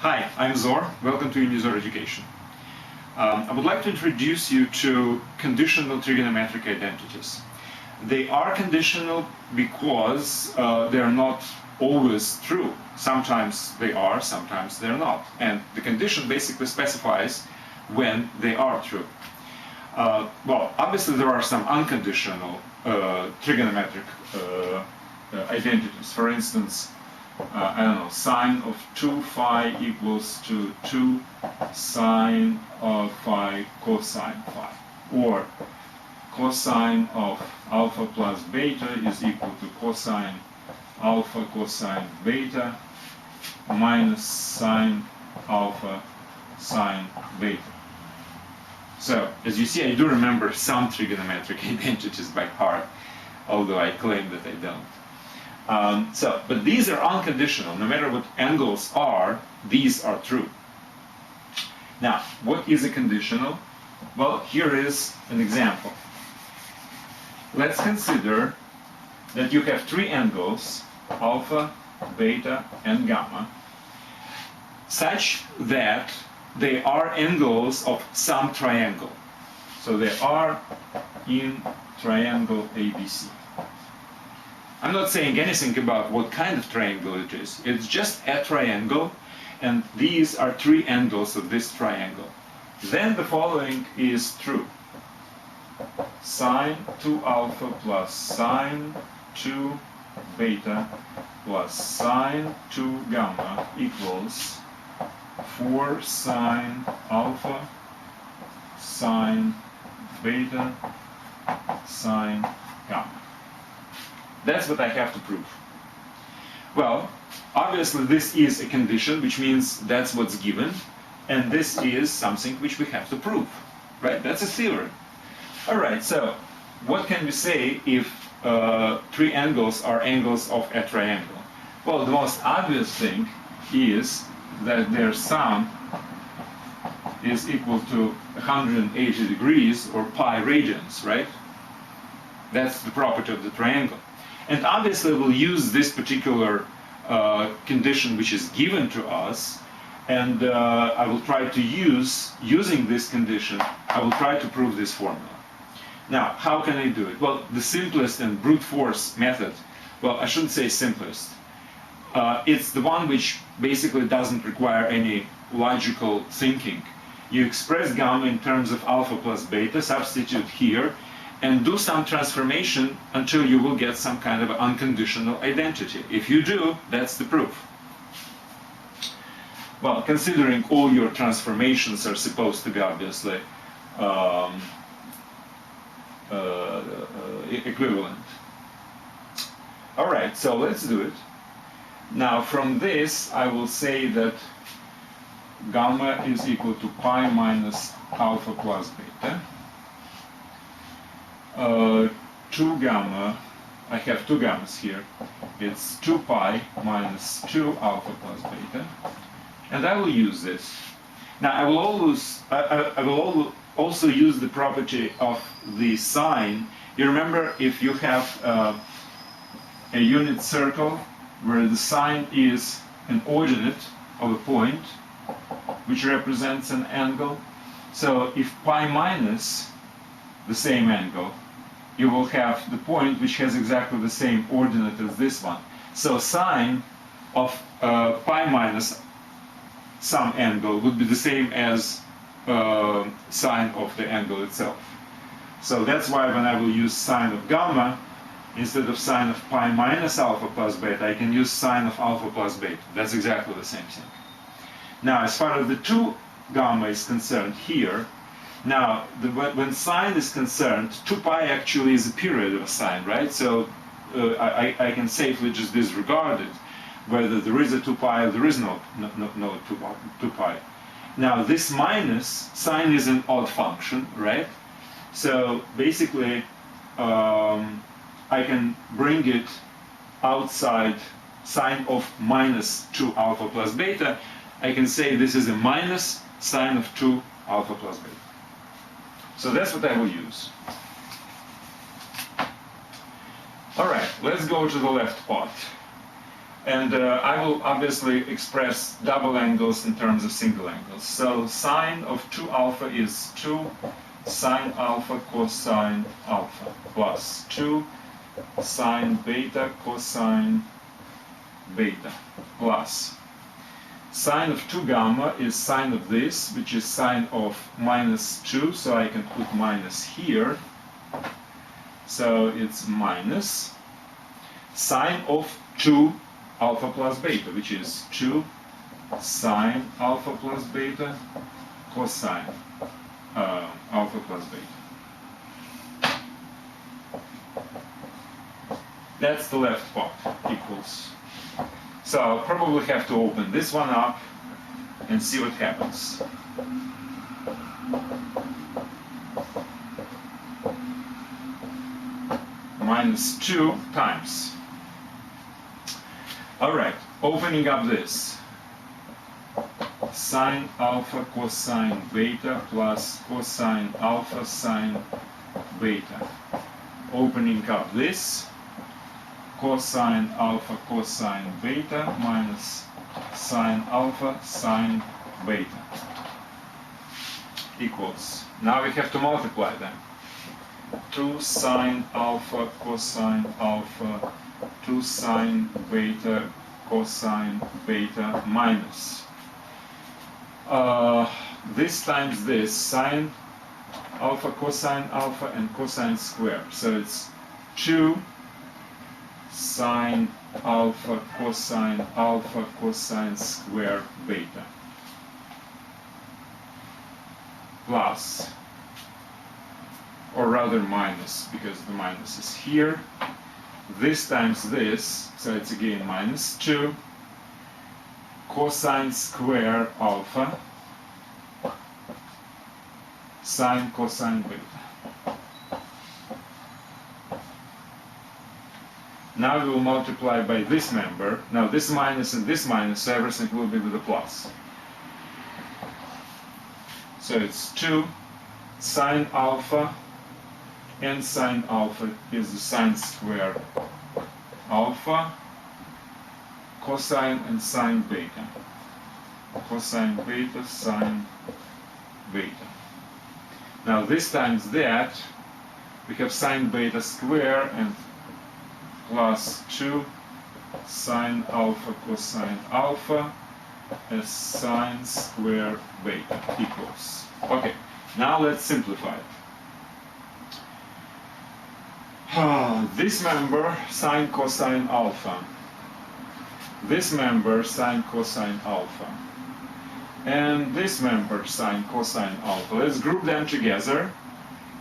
Hi, I'm Zor. Welcome to Unizor Education. I would like to introduce you to conditional trigonometric identities. They are conditional because they are not always true. Sometimes they are, sometimes they're not. And the condition basically specifies when they are true. Well, obviously there are some unconditional trigonometric identities. For instance, I don't know, sine of 2 phi equals to 2 sine of phi cosine phi. Or cosine of alpha plus beta is equal to cosine alpha cosine beta minus sine alpha sine beta. So, as you see, I do remember some trigonometric identities by heart, although I claim that I don't. But these are unconditional. No matter what angles are, these are true. Now, what is a conditional? Well, here is an example. Let's consider that you have three angles, alpha, beta, and gamma, such that they are angles of some triangle. So they are in triangle ABC. I'm not saying anything about what kind of triangle it is. It's just a triangle, and these are three angles of this triangle. Then the following is true. Sine 2 alpha plus sine 2 beta plus sine 2 gamma equals 4 sine alpha sine beta sine gamma. That's what I have to prove. Well, obviously this is a condition, which means that's what's given, and this is something which we have to prove, right? That's a theorem. All right, so what can we say if three angles are angles of a triangle? Well, the most obvious thing is that their sum is equal to 180 degrees or pi radians, right? That's the property of the triangle. And obviously we'll use this particular condition which is given to us, and I will try to using this condition, I will try to prove this formula. Now, how can I do it? Well, the simplest and brute force method, well, I shouldn't say simplest. It's the one which basically doesn't require any logical thinking. You express gamma in terms of alpha plus beta, substitute here, and do some transformation until you will get some kind of unconditional identity. If you do, that's the proof. Well, considering all your transformations are supposed to be obviously equivalent. All right, so let's do it. Now, from this, I will say that gamma is equal to pi minus alpha plus beta. 2 gamma, I have two gammas here. It's 2 pi minus 2 alpha plus beta. And I will use this. Now, I will also use the property of the sign. You remember, if you have a unit circle where the sign is an ordinate of a point, which represents an angle. So if pi minus the same angle, you will have the point which has exactly the same ordinate as this one. So sine of pi minus some angle would be the same as sine of the angle itself. So that's why when I will use sine of gamma, instead of sine of pi minus alpha plus beta, I can use sine of alpha plus beta. That's exactly the same thing. Now, as far as the 2 gamma is concerned here, now, when sine is concerned, 2 pi actually is a period of a sine, right? So I can safely just disregard it, whether there is a 2 pi or there is no 2 pi. Now, this minus, sine is an odd function, right? So basically, I can bring it outside sine of minus 2 alpha plus beta. I can say this is a minus sine of 2 alpha plus beta. So that's what I will use. All right, let's go to the left part. And I will obviously express double angles in terms of single angles. So sine of 2 alpha is 2 sine alpha cosine alpha plus 2 sine beta cosine beta plus sine of 2 gamma is sine of this, which is sine of minus 2, so I can put minus here. So it's minus sine of 2 alpha plus beta, which is 2 sine alpha plus beta cosine alpha plus beta. That's the left part, equals. So I'll probably have to open this one up and see what happens. Minus 2 times. Alright, opening up this. Sine alpha cosine beta plus cosine alpha sine beta. Opening up this. Cosine alpha cosine beta minus sine alpha sine beta equals. Now we have to multiply them. 2 sine alpha cosine alpha 2 sine beta cosine beta minus this times this sine alpha cosine alpha and cosine square. So it's 2 sine alpha cosine square beta plus, or rather minus, because the minus is here, this times this, so it's again minus 2 cosine square alpha sine cosine beta. Now we will multiply by this member. Now this minus and this minus, so everything will be with a plus. So it's 2 sine alpha and sine alpha is the sine square alpha cosine and sine beta. Cosine beta sine beta. Now this times that, we have sine beta square and plus 2 sine alpha cosine alpha as sine square beta equals. Okay, now let's simplify it. This member sine cosine alpha. This member sine cosine alpha. And this member sine cosine alpha. Let's group them together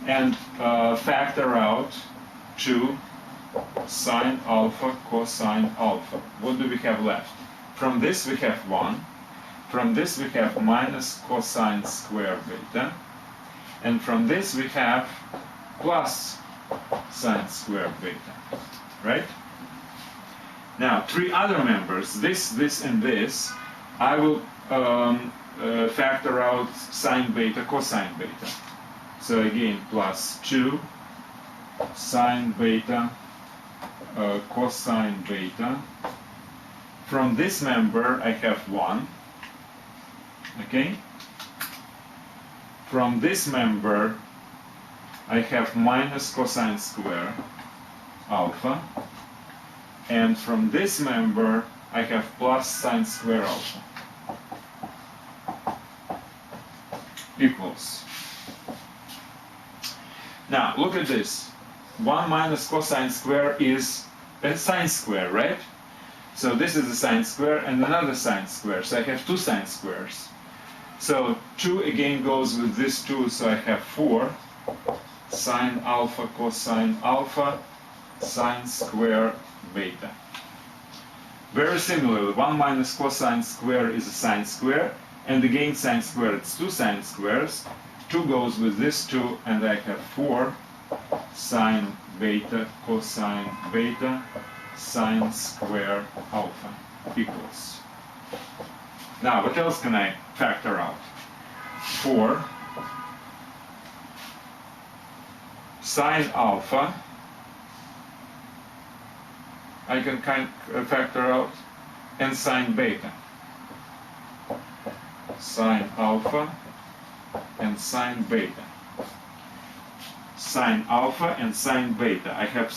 and factor out 2 sine alpha cosine alpha. What do we have left? From this we have 1. From this we have minus cosine square beta. And from this we have plus sine square beta. Right? Now, 3 other members, this, and this, I will factor out sine beta cosine beta. So again, plus 2 sine beta cosine beta. From this member I have 1. Okay? From this member I have minus cosine square alpha. And from this member I have plus sine square alpha. Equals. Now, look at this. 1 minus cosine square is a sine square, right? So this is a sine square and another sine square. So I have 2 sine squares. So 2 again goes with this 2, so I have 4 sine alpha cosine alpha sine square beta. Very similarly, 1 minus cosine square is a sine square, and again sine square, it's 2 sine squares. 2 goes with this 2, and I have 4 sine beta cosine beta sine square alpha equals. Now, what else can I factor out? 4 sine alpha, I can factor out and sine beta. Sine alpha and sine beta. Sine alpha and sine beta. I have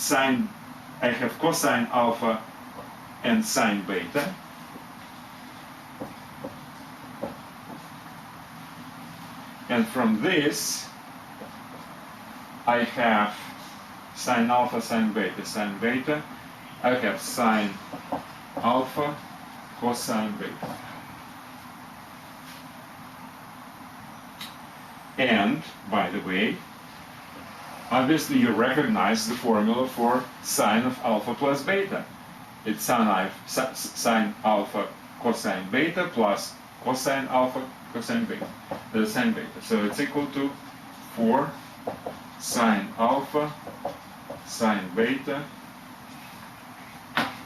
cosine alpha and sine beta. And from this, I have sine alpha, sine beta, sine beta. I have sine alpha, cosine beta. And, by the way, obviously you recognize the formula for sine of alpha plus beta. It's sine alpha cosine beta plus cosine alpha cosine beta, sine beta. So it's equal to 4 sine alpha sine beta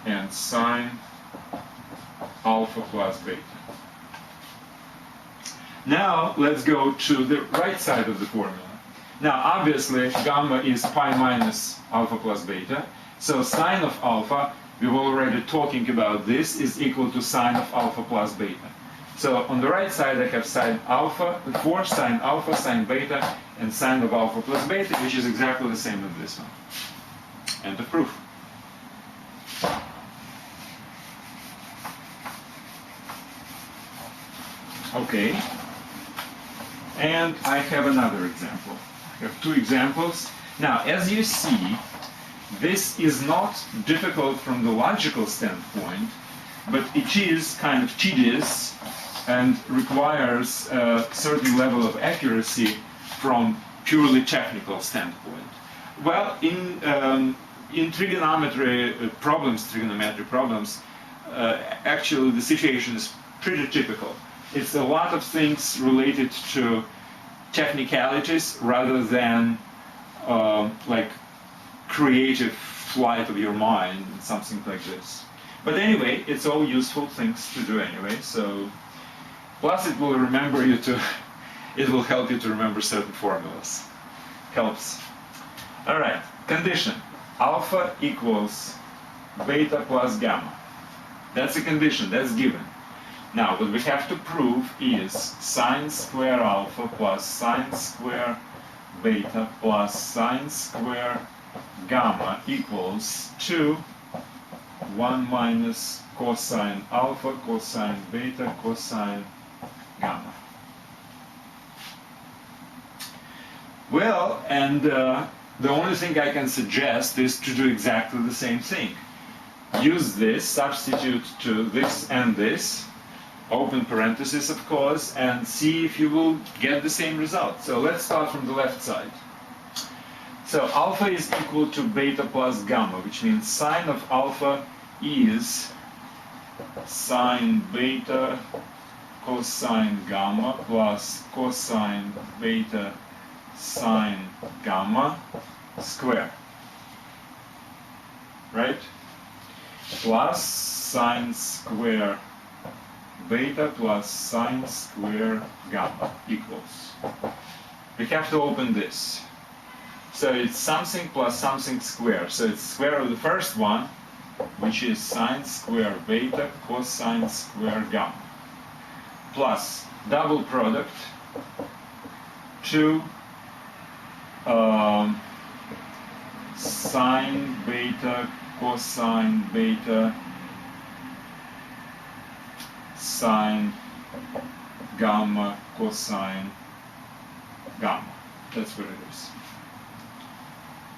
and sine alpha plus beta. Now let's go to the right side of the formula. Now obviously gamma is pi minus alpha plus beta, so sine of alpha, we were already talking about this, is equal to sine of alpha plus beta. So on the right side I have sine alpha, 4 sine alpha sine beta and sine of alpha plus beta, which is exactly the same as this one. End of proof. Okay. And I have another example. I have 2 examples. Now, as you see, this is not difficult from the logical standpoint, but it is kind of tedious and requires a certain level of accuracy from purely technical standpoint. Well, in trigonometry problems, actually the situation is pretty typical. It's a lot of things related to technicalities rather than like creative flight of your mind, something like this. But anyway, it's all useful things to do anyway. So, plus it will it will help you to remember certain formulas. Helps. All right. Condition: alpha equals beta plus gamma. That's a condition. That's given. Now, what we have to prove is sine square alpha plus sine square beta plus sine square gamma equals 2 1 minus cosine alpha cosine beta cosine gamma. Well, and the only thing I can suggest is to do exactly the same thing. Use this, substitute to this and this, open parentheses of course, and see if you will get the same result. So let's start from the left side. So alpha is equal to beta plus gamma, which means sine of alpha is sine beta cosine gamma plus cosine beta sine gamma square, right? Plus sine square beta plus sine square gamma equals. We have to open this. So it's something plus something square. So it's square of the first one, which is sine square beta cosine square gamma, plus double product 2 sine beta cosine beta sine gamma cosine gamma. That's what it is.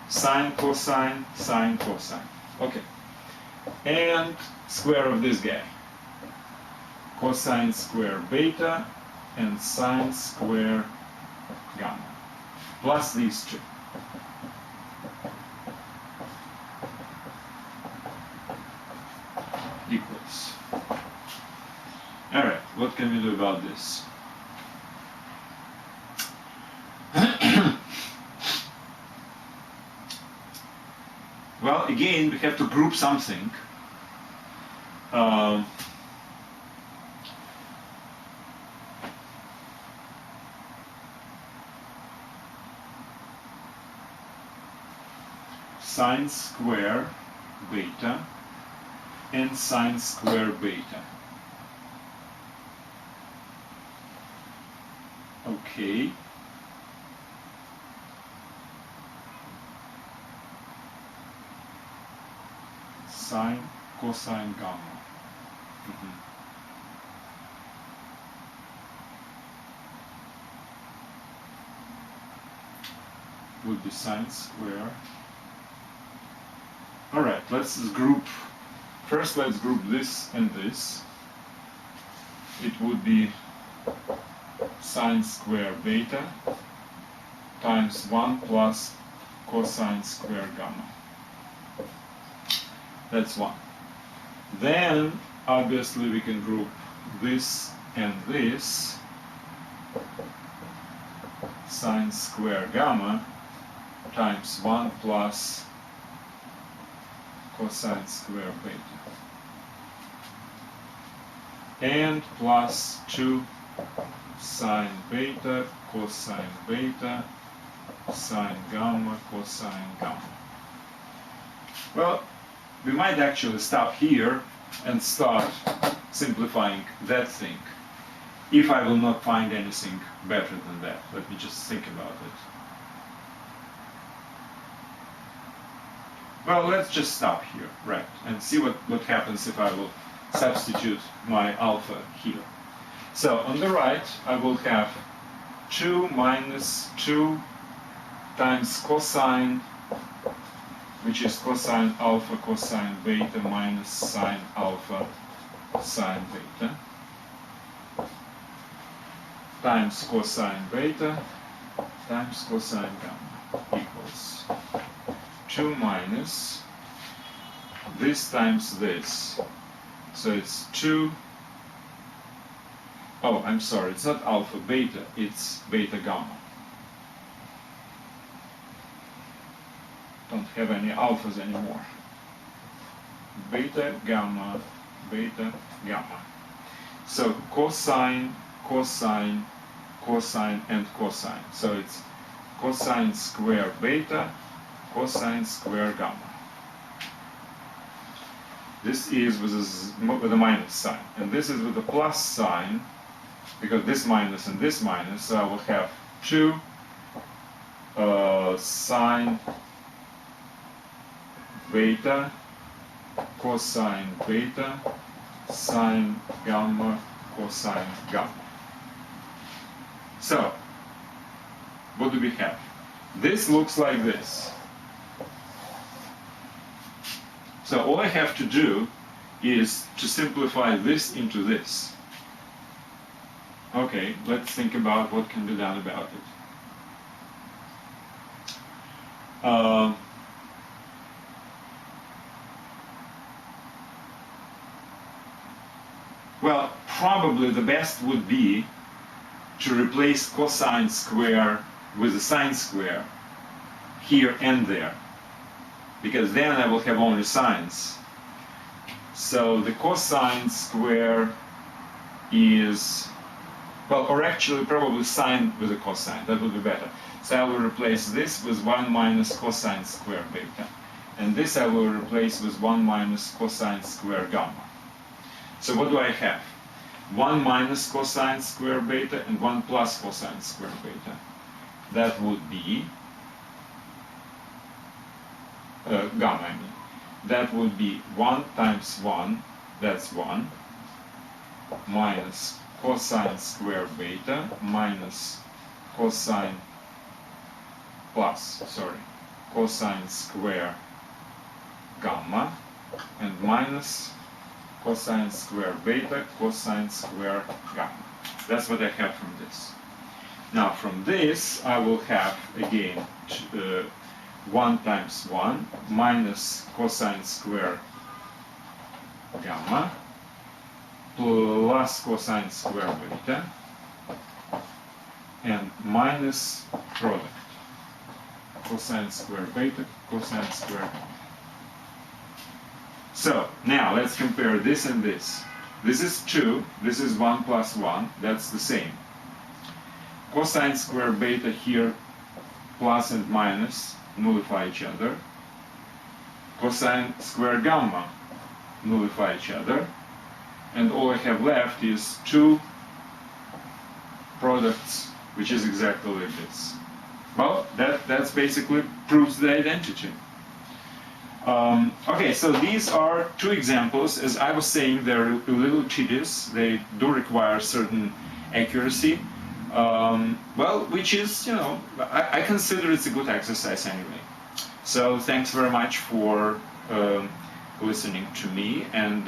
Sine cosine sine cosine. Okay. And square of this guy. Cosine square beta and sine square gamma. Plus these two. Equals. Alright, what can we do about this? Well, again, we have to group something. Sine square beta and sine square beta. Okay. Sine, cosine, gamma. Would be sine square. Alright, let's group. First let's group this and this. It would be sine square beta times 1 plus cosine square gamma. That's one. Then obviously we can group this and this, sine square gamma times 1 plus cosine square beta, and plus 2 sine beta, cosine beta, sine gamma, cosine gamma. Well, we might actually stop here and start simplifying that thing, if I will not find anything better than that. Let me just think about it. Well, let's just stop here, right, and see what happens if I will substitute my alpha here. So on the right, I will have 2 minus 2 times cosine, which is cosine alpha cosine beta minus sine alpha sine beta, times cosine beta times cosine gamma equals 2 minus this times this. So it's 2, oh, I'm sorry, it's not alpha beta, it's beta gamma. Don't have any alphas anymore. Beta gamma, beta gamma. So cosine, cosine, cosine, and cosine. So it's cosine square beta, cosine square gamma. This is with a minus sign, and this is with a plus sign, because this minus and this minus, so I will have 2 sine beta, cosine beta, sine gamma, cosine gamma. So, what do we have? This looks like this. So all I have to do is to simplify this into this. Okay, let's think about what can be done about it. Well, probably the best would be to replace cosine square with a sine square here and there, because then I will have only sines. So the cosine square is, well, or actually probably sine with a cosine, that would be better. So I will replace this with 1 minus cosine square beta, and this I will replace with 1 minus cosine square gamma. So what do I have? 1 minus cosine square beta and 1 plus cosine square beta. That would be gamma, I mean. That would be 1 times 1, that's 1, minus cosine square beta minus cosine cosine square gamma, and minus cosine square beta cosine square gamma. That's what I have from this. Now from this I will have again 1 times 1 minus cosine square gamma plus cosine square beta and minus product cosine square beta cosine square gamma. So now let's compare this and this. This is 2, this is 1 plus 1, that's the same. Cosine square beta here, plus and minus nullify each other. Cosine square gamma nullify each other, and all I have left is two products, which is exactly like this. Well, that's basically proves the identity. Okay, so these are two examples. As I was saying, they're a little tedious. They do require certain accuracy. Well, which is, I consider it's a good exercise anyway. So thanks very much for listening to me, and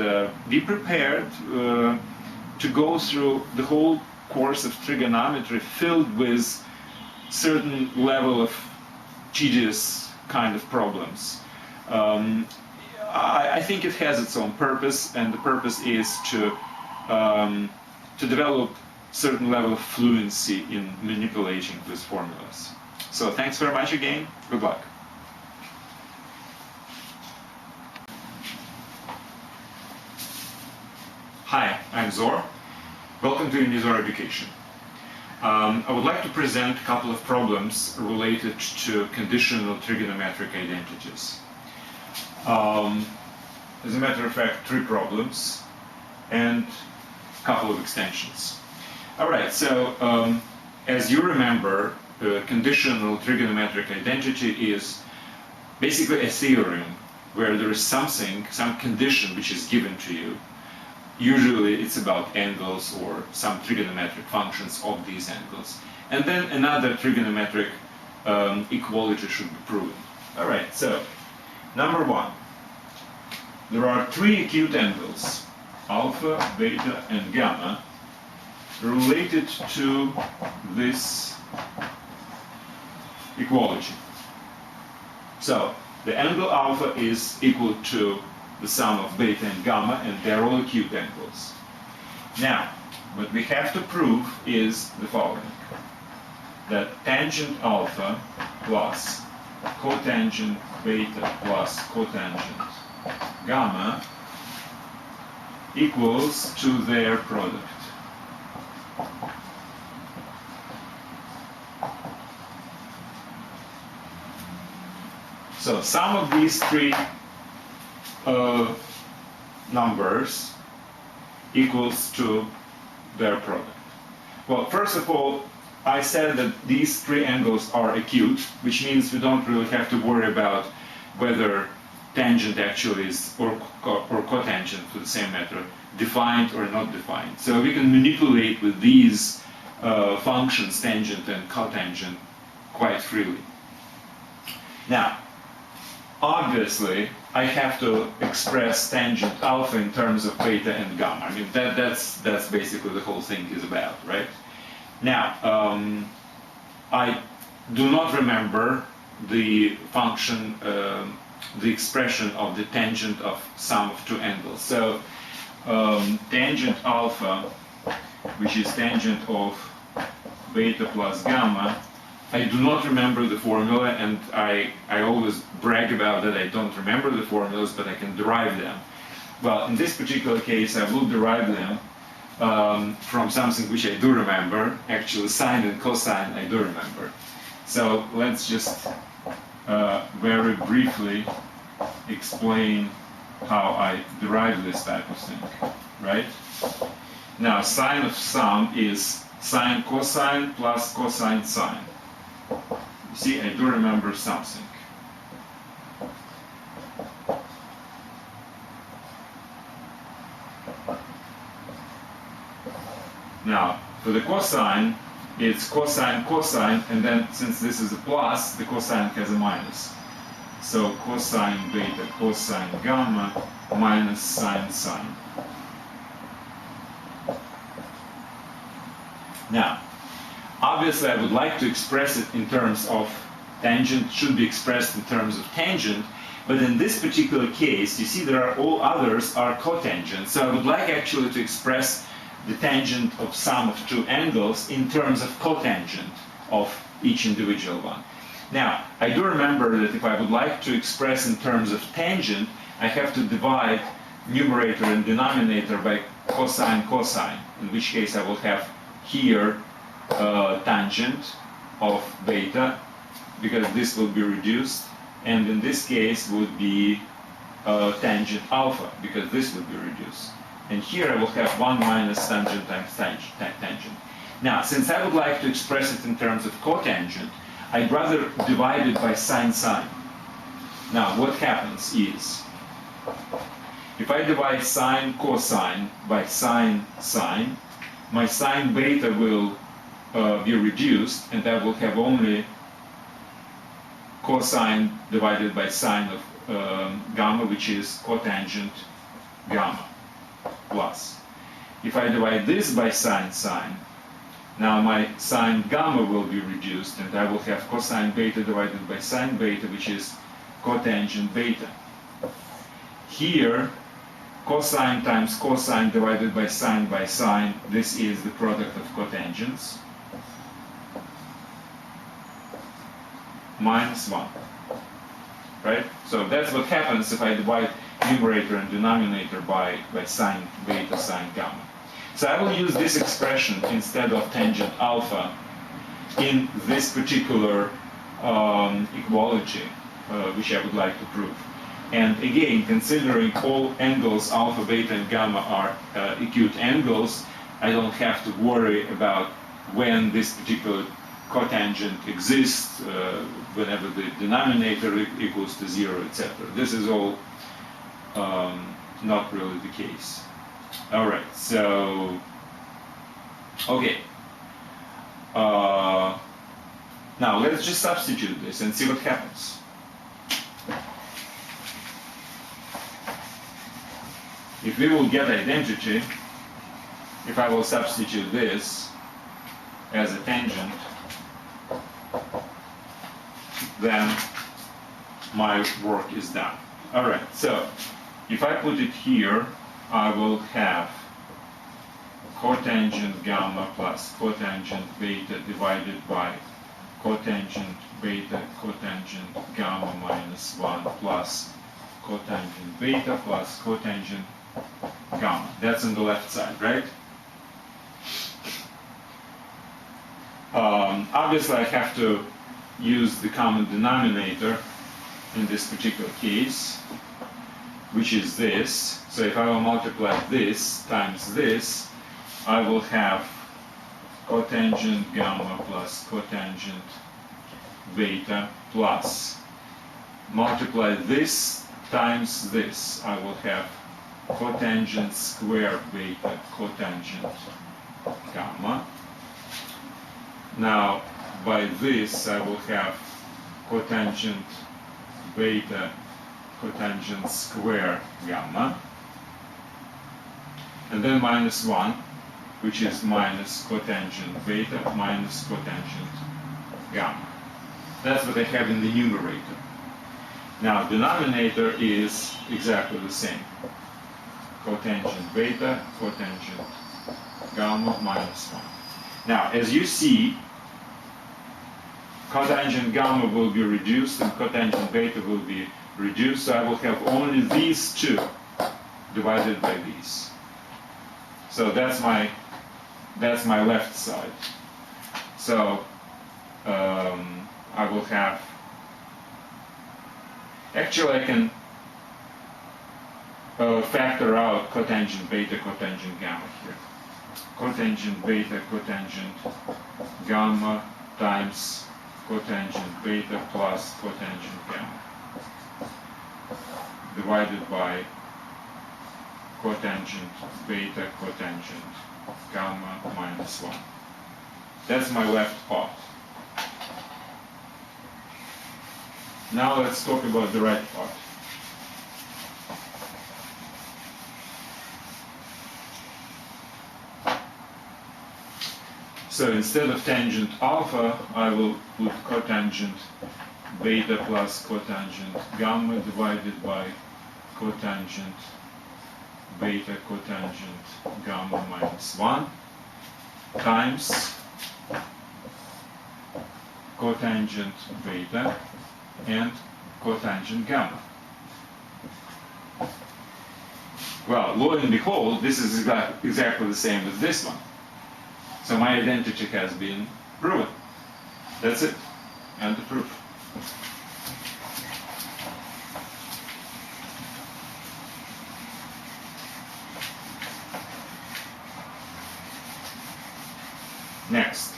be prepared to go through the whole course of trigonometry filled with certain level of tedious kind of problems. I think it has its own purpose, and the purpose is to develop certain level of fluency in manipulating these formulas. So thanks very much again. Good luck. Hi, I'm Zor. Welcome to Unizor Education. I would like to present a couple of problems related to conditional trigonometric identities. As a matter of fact, 3 problems and a couple of extensions. Alright, so as you remember, conditional trigonometric identity is basically a theorem where there is something, some condition which is given to you. Usually it's about angles or some trigonometric functions of these angles. And then another trigonometric equality should be proven. Alright, so number 1. There are 3 acute angles, alpha, beta, and gamma, related to this equality. So the angle alpha is equal to the sum of beta and gamma, and they're all acute angles. Now, what we have to prove is the following: that tangent alpha plus cotangent beta plus cotangent gamma equals to their product. So sum of these 3 numbers equals to their product. Well, first of all, I said that these 3 angles are acute, which means we don't really have to worry about whether tangent actually is, or cotangent for the same matter, defined or not defined. So we can manipulate with these functions, tangent and cotangent, quite freely. Now, obviously, I have to express tangent alpha in terms of beta and gamma. I mean, that's basically the whole thing is about, right? Now, I do not remember the function, the expression of the tangent of sum of 2 angles. So, tangent alpha, which is tangent of beta plus gamma, I do not remember the formula, and I always brag about that I don't remember the formulas, but I can derive them. Well, in this particular case, I will derive them from something which I do remember. Actually, sine and cosine I do remember. So let's just very briefly explain how I derive this type of thing, right? Now, sine of sum is sine cosine plus cosine sine. You see, I do remember something. Now, for the cosine, it's cosine, cosine, and then since this is a plus, the cosine has a minus. So cosine beta, cosine gamma, minus sine sine. Now, obviously, I would like to express it in terms of tangent, should be expressed in terms of tangent, but in this particular case, you see there are all others are cotangent, so I would like actually to express the tangent of sum of 2 angles in terms of cotangent of each individual one. Now, I do remember that if I would like to express in terms of tangent, I have to divide numerator and denominator by cosine cosine, in which case I will have here tangent of beta, because this will be reduced, and in this case would be tangent alpha, because this would be reduced. And here I will have 1 minus tangent times tangent. Now, since I would like to express it in terms of cotangent, I'd rather divide it by sine-sine. Now, what happens is, if I divide sine cosine by sine-sine, my sine beta will be reduced, and I will have only cosine divided by sine of gamma, which is cotangent gamma, plus. If I divide this by sine-sine, now my sine gamma will be reduced, and I will have cosine beta divided by sine beta, which is cotangent beta. Here, cosine times cosine divided by sine, this is the product of cotangents, minus 1. Right? So that's what happens if I divide numerator and denominator by sine beta, sine gamma. So I will use this expression instead of tangent alpha in this particular equality, which I would like to prove. And again, considering all angles, alpha, beta, and gamma are acute angles, I don't have to worry about when this particular cotangent exists, whenever the denominator equals to 0, etc. This is all not really the case. All right, so, okay. Now let's just substitute this and see what happens. If we will get identity, if I will substitute this as a tangent, then my work is done. All right, so if I put it here, I will have cotangent gamma plus cotangent beta divided by cotangent beta cotangent gamma minus 1 plus cotangent beta plus cotangent gamma. That's on the left side, right? Obviously, I have to use the common denominator in this particular case, which is this. So if I will multiply this times this, I will have cotangent gamma plus cotangent beta plus multiply this times this. I will have cotangent square beta cotangent gamma. Now, by this, I will have cotangent beta cotangent square gamma, and then minus 1, which is minus cotangent beta minus cotangent gamma. That's what I have in the numerator. Now, denominator is exactly the same. Cotangent beta, cotangent gamma minus 1. Now, as you see, cotangent gamma will be reduced and cotangent beta will be reduced, so I will have only these two divided by these. So that's my left side. So I will have, actually I can factor out cotangent beta, cotangent gamma here. Cotangent beta, cotangent gamma times cotangent beta plus cotangent gamma divided by cotangent beta cotangent gamma minus 1. That's my left part. Now let's talk about the right part. So instead of tangent alpha, I will put cotangent beta plus cotangent gamma divided by cotangent beta cotangent gamma minus 1 times cotangent beta and cotangent gamma. Well, lo and behold, this is exactly the same as this one. So my identity has been proven. That's it. And the proof. Next.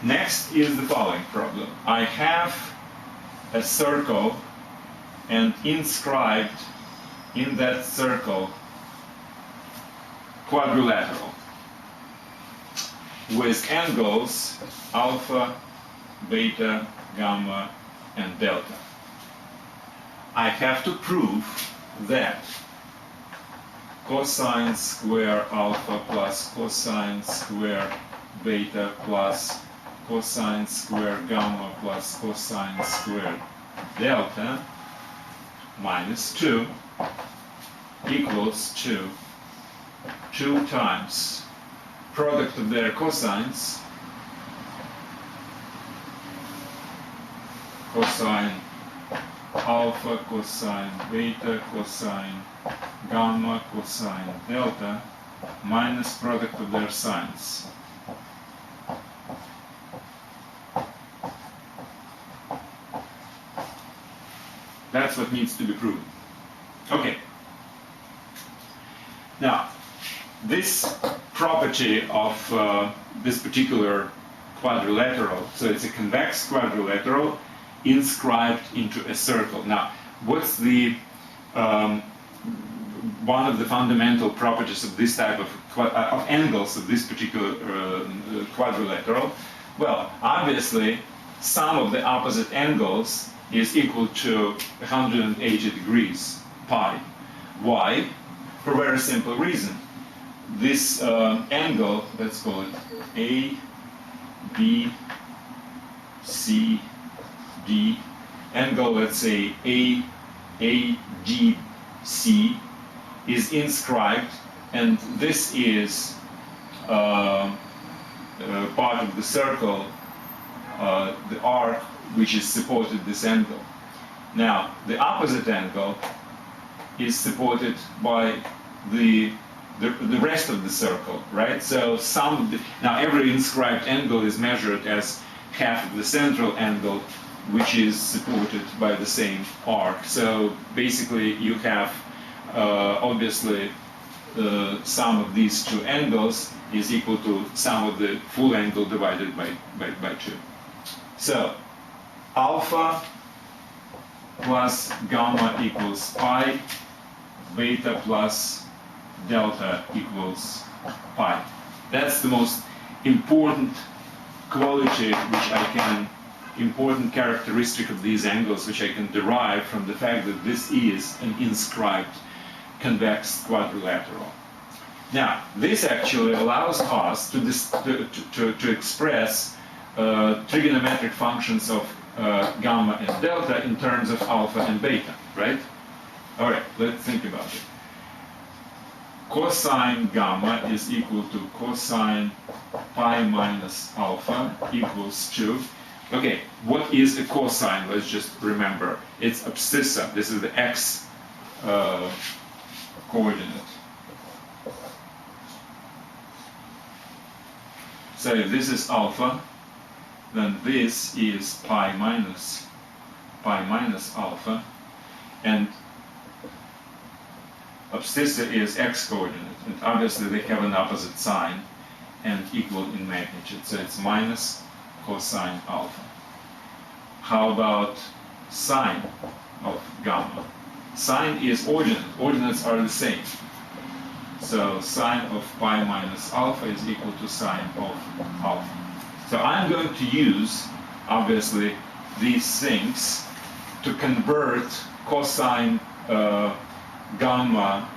Next is the following problem. I have a circle and inscribed in that circle quadrilateral with angles alpha, beta, gamma, and delta. I have to prove that cosine square alpha plus cosine square beta plus cosine square gamma plus cosine square delta minus 2 equals to 2 times product of their cosines, cosine alpha, cosine beta, cosine gamma, cosine delta, minus product of their sines. That's what needs to be proven. Okay. Now, this property of this particular quadrilateral, so it's a convex quadrilateral inscribed into a circle. Now, what's the one of the fundamental properties of this type of angles of this particular quadrilateral? Well, obviously, sum of the opposite angles is equal to 180 degrees pi. Why? For a very simple reason. This angle, let's call it A, B, C, D, angle, let's say ADC is inscribed, and this is part of the circle, the arc which is supported this angle. Now, the opposite angle is supported by the rest of the circle, right? So now every inscribed angle is measured as half of the central angle, which is supported by the same arc. So basically you have obviously the sum of these two angles is equal to sum of the full angle divided by 2. So alpha plus gamma equals pi, beta plus delta equals pi. That's the most important quality important characteristic of these angles which I can derive from the fact that this is an inscribed convex quadrilateral. Now, this actually allows us to express trigonometric functions of gamma and delta in terms of alpha and beta, right? All right, let's think about it. Cosine gamma is equal to cosine pi minus alpha equals 2. Okay, what is a cosine? Let's just remember. It's abscissa. This is the x coordinate. So if this is alpha, then this is pi minus alpha, and abscissa is x coordinate, and obviously they have an opposite sign and equal in magnitude, so it's minus cosine alpha. How about sine of gamma? Sine is ordinate. Ordinates are the same. So sine of pi minus alpha is equal to sine of alpha. So I'm going to use, obviously, these things to convert cosine gamma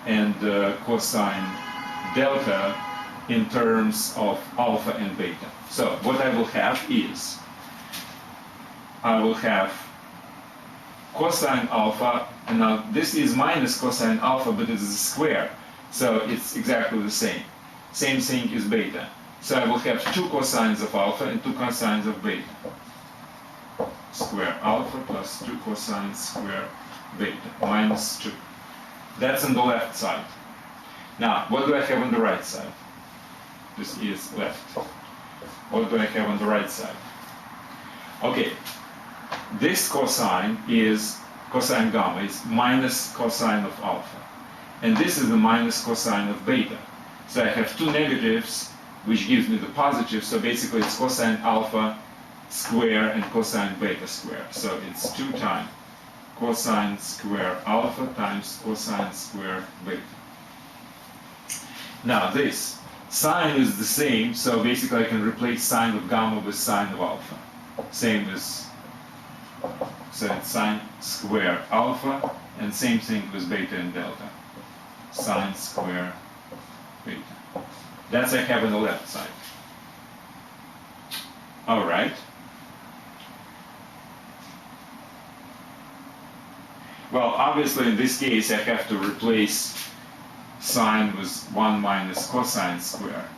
and cosine delta in terms of alpha and beta. So what I will have is, I will have cosine alpha, and now this is minus cosine alpha, but it is a square, so it's exactly the same. Same thing is beta. So I will have 2 cosines of alpha and 2 cosines of beta. Square alpha plus 2 cosines square beta minus 2. That's on the left side. Now, what do I have on the right side? This is left. What do I have on the right side? Okay, this cosine gamma is minus cosine of alpha. And this is the minus cosine of beta. So I have two negatives, which gives me the positive. So basically it's cosine alpha square and cosine beta square. So it's 2 times cosine square alpha times cosine square beta. Now this sine is the same, so basically I can replace sine of gamma with sine of alpha. Same as, so it's sine square alpha, and same thing with beta and delta. Sine square beta. That's I have on the left side. All right. Well, obviously in this case I have to replace sine with 1 minus cosine square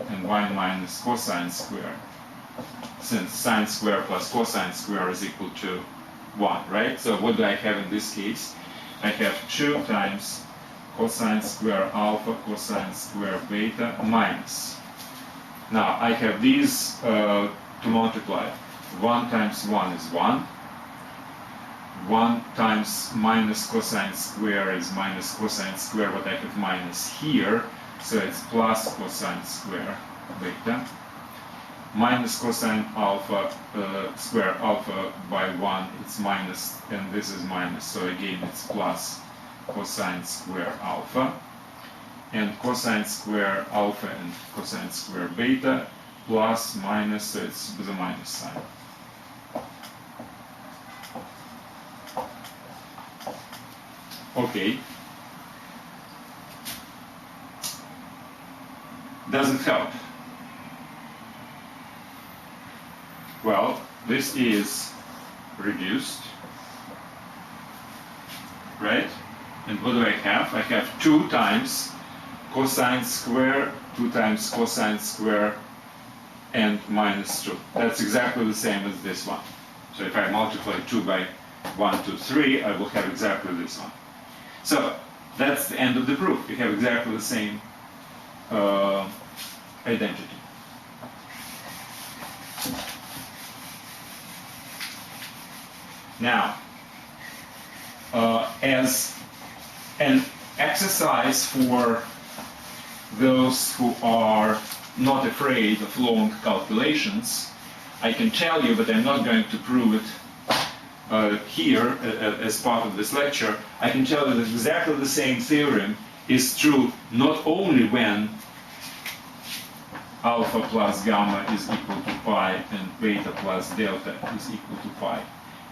and 1 minus cosine square, since sine square plus cosine square is equal to 1, right? So what do I have in this case? I have 2 times cosine square alpha cosine square beta minus. Now I have these to multiply. 1 times 1 is 1. 1 times minus cosine square is minus cosine square, but I have minus here, so it's plus cosine square beta. Minus cosine alpha square alpha by 1, it's minus, and this is minus, so again it's plus cosine square alpha. And cosine square alpha and cosine square beta plus minus, so it's with a minus sign. Okay. Doesn't help. Well, this is reduced, right? And what do I have? I have 2 times cosine square, 2 times cosine square, and minus 2. That's exactly the same as this one. So if I multiply 2 by 1, 2, 3, I will have exactly this one. So that's the end of the proof. You have exactly the same identity. Now, as an exercise for those who are not afraid of long calculations, I can tell you, but I'm not going to prove it here as part of this lecture. I can tell you that exactly the same theorem is true not only when alpha plus gamma is equal to pi and beta plus delta is equal to pi.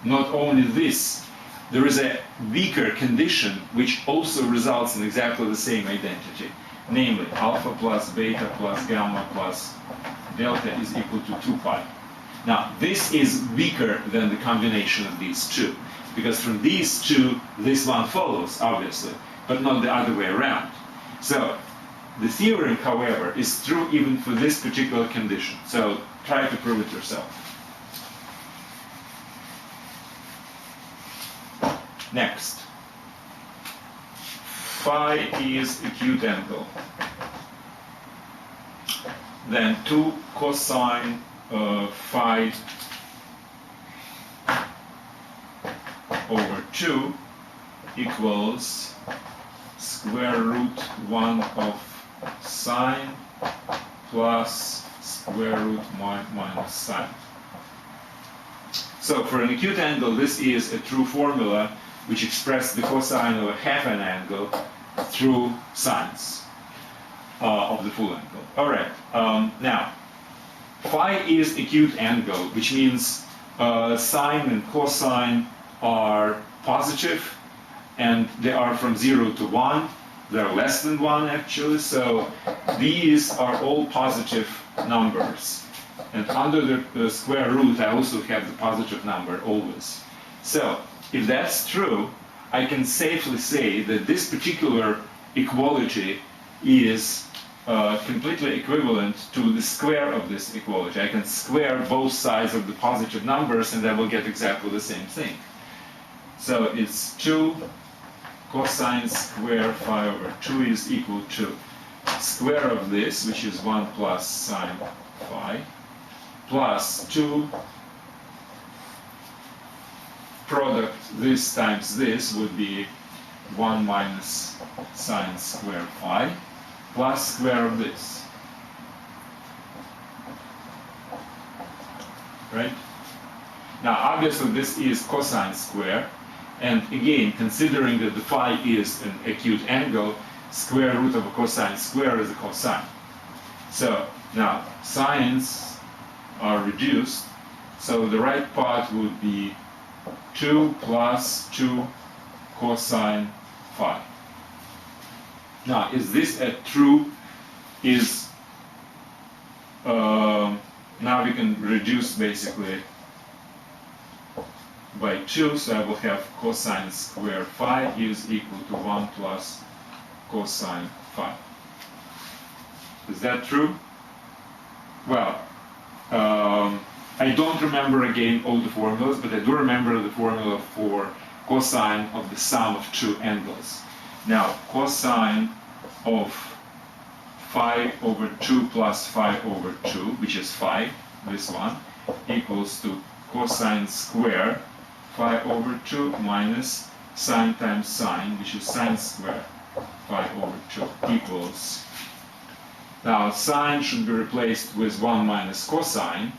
Not only this, there is a weaker condition which also results in exactly the same identity. Namely, alpha plus beta plus gamma plus delta is equal to 2 pi. Now, this is weaker than the combination of these two, because from these two, this one follows, obviously, but not the other way around. So, the theorem, however, is true even for this particular condition. So, try to prove it yourself. Next. Phi is acute angle. Then 2 cosine phi over 2 equals square root 1 of sine plus square root minus sine. So for an acute angle, this is a true formula which expresses the cosine of a half an angle through sines of the full angle. All right, now, phi is acute angle, which means sine and cosine are positive, and they are from 0 to 1. They're less than 1, actually, so these are all positive numbers. And under the square root, I also have the positive number always. So, if that's true, I can safely say that this particular equality is completely equivalent to the square of this equality. I can square both sides of the positive numbers and I will get exactly the same thing. So it's 2 cosine square phi over 2 is equal to square of this, which is 1 plus sine phi, plus 2 product this times this would be 1 minus sine square phi, plus square of this. Right? Now, obviously, this is cosine square. And again, considering that the phi is an acute angle, square root of a cosine square is a cosine. So now sines are reduced. So the right part would be 2 plus 2 cosine phi. Now, is this a true? Now we can reduce basically by 2, so I will have cosine square phi is equal to 1 plus cosine phi. Is that true? Well, I don't remember again all the formulas, but I do remember the formula for cosine of the sum of two angles. Now, cosine of phi over 2 plus phi over 2, which is phi, this one, equals to cosine square phi over 2 minus sine times sine, which is sine square phi over 2 equals. Now, sine should be replaced with 1 minus cosine,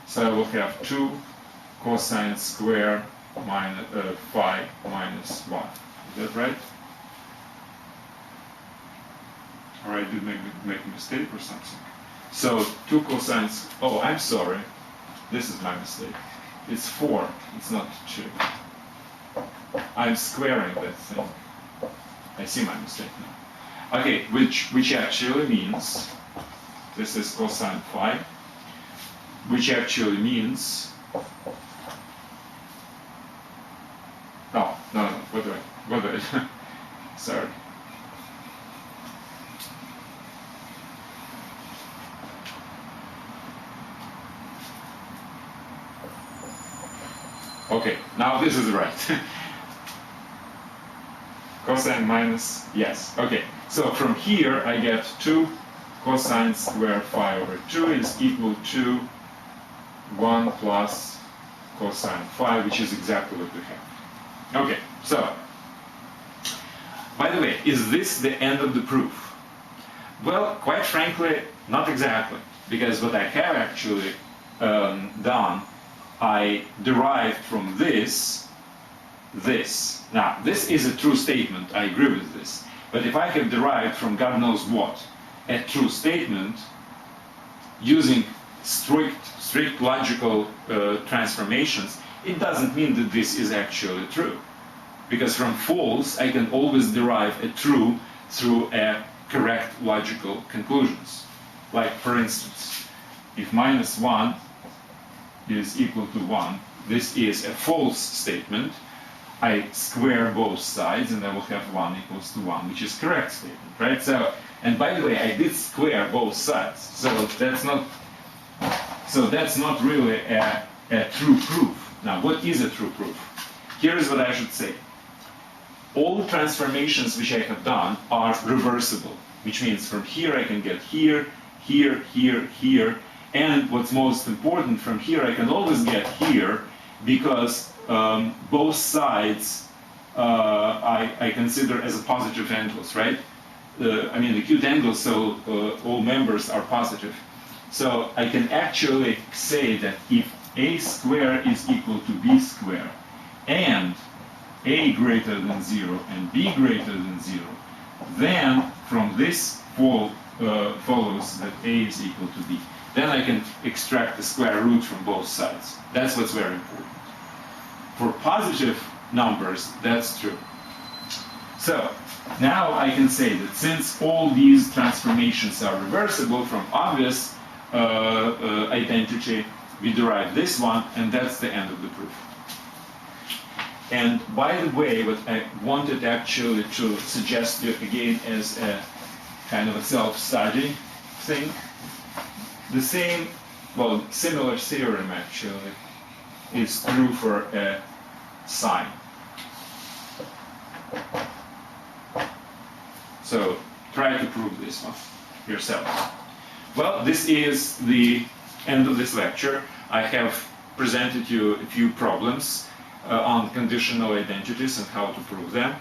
so I will have 2 cosine square minus phi minus 1. Is that right? Or I did make a mistake or something. So 2 cosines, oh, I'm sorry, this is my mistake. It's 4, it's not 2. I'm squaring that thing. I see my mistake now. Okay, which actually means, this is cosine phi, which actually means, oh, no, what do I, sorry. Okay, now this is right. Cosine minus, yes, okay. So from here I get 2 cosine square phi over 2 is equal to 1 plus cosine phi, which is exactly what we have. Okay, so, by the way, is this the end of the proof? Well, quite frankly, not exactly, because what I have actually done, I derived from this. Now, this is a true statement, I agree with this. But if I have derived from God knows what a true statement using strict logical transformations, it doesn't mean that this is actually true. Because from false, I can always derive a true through a correct logical conclusions. Like, for instance, if minus 1 is equal to 1, this is a false statement. I square both sides and I will have 1 equals to 1, which is correct statement, right? So, and by the way, I did square both sides, so that's not really a true proof. Now, what is a true proof? Here is what I should say. All transformations which I have done are reversible, which means from here I can get here, here, here, here, and what's most important, from here I can always get here, because both sides I consider as a positive angles, right? I mean, acute angles, so all members are positive. So I can actually say that if a square is equal to b square, and a greater than 0 and b greater than 0, then from this follows that a is equal to b. Then I can extract the square root from both sides. That's what's very important. For positive numbers, that's true. So now I can say that since all these transformations are reversible from obvious identity, we derive this one, and that's the end of the proof. And by the way, what I wanted actually to suggest to you again as a kind of a self-study thing, the same, well, similar theorem actually is true for a sine. So try to prove this one yourself. Well, this is the end of this lecture. I have presented you a few problems on conditional identities and how to prove them.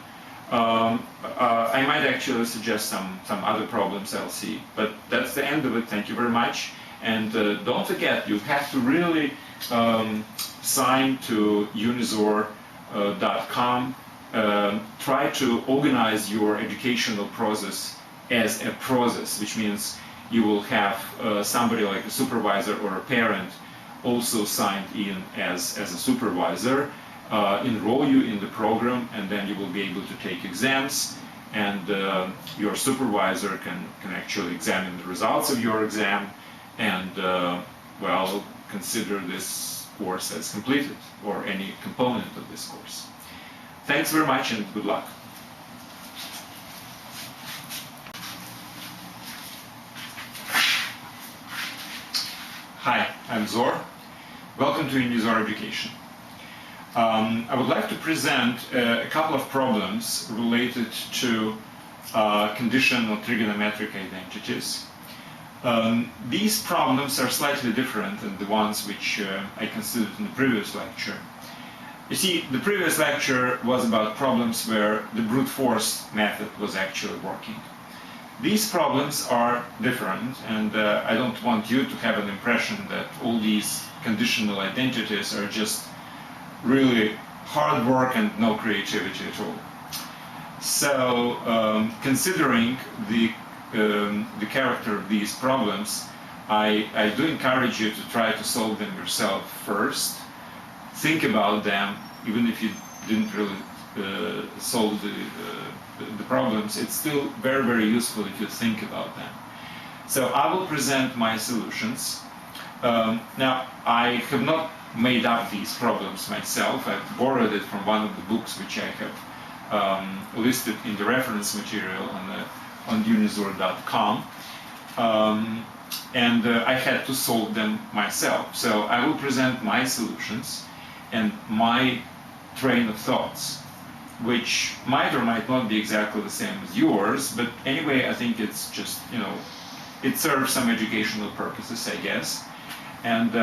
I might actually suggest some other problems I'll see. But that's the end of it. Thank you very much. And don't forget, you have to really sign to unizor.com. Try to organize your educational process as a process, which means you will have somebody like a supervisor or a parent also signed in as a supervisor, enroll you in the program, and then you will be able to take exams, and your supervisor can actually examine the results of your exam and, well, consider this course as completed, or any component of this course. Thanks very much and good luck. Hi, I'm Zor. Welcome to Unizor Education. I would like to present a couple of problems related to conditional trigonometric identities. These problems are slightly different than the ones which I considered in the previous lecture. You see, the previous lecture was about problems where the brute force method was actually working. These problems are different, and I don't want you to have an impression that all these conditional identities are just really hard work and no creativity at all. So, considering the character of these problems, I do encourage you to try to solve them yourself first. Think about them, even if you didn't really solve the problems. It's still very, very useful if you think about them. So I will present my solutions. Now, I have not made up these problems myself. I've borrowed it from one of the books which I have listed in the reference material on unizor.com. And I had to solve them myself. So I will present my solutions and my train of thoughts, which might or might not be exactly the same as yours, but anyway, I think it's just, you know, it serves some educational purposes, I guess. And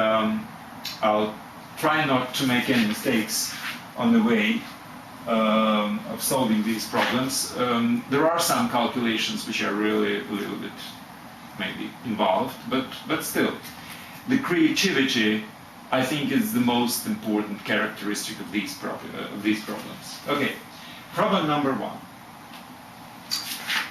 I'll try not to make any mistakes on the way of solving these problems. There are some calculations which are really a little bit maybe involved, but still, the creativity, I think, is the most important characteristic of these problems. Okay, problem number one.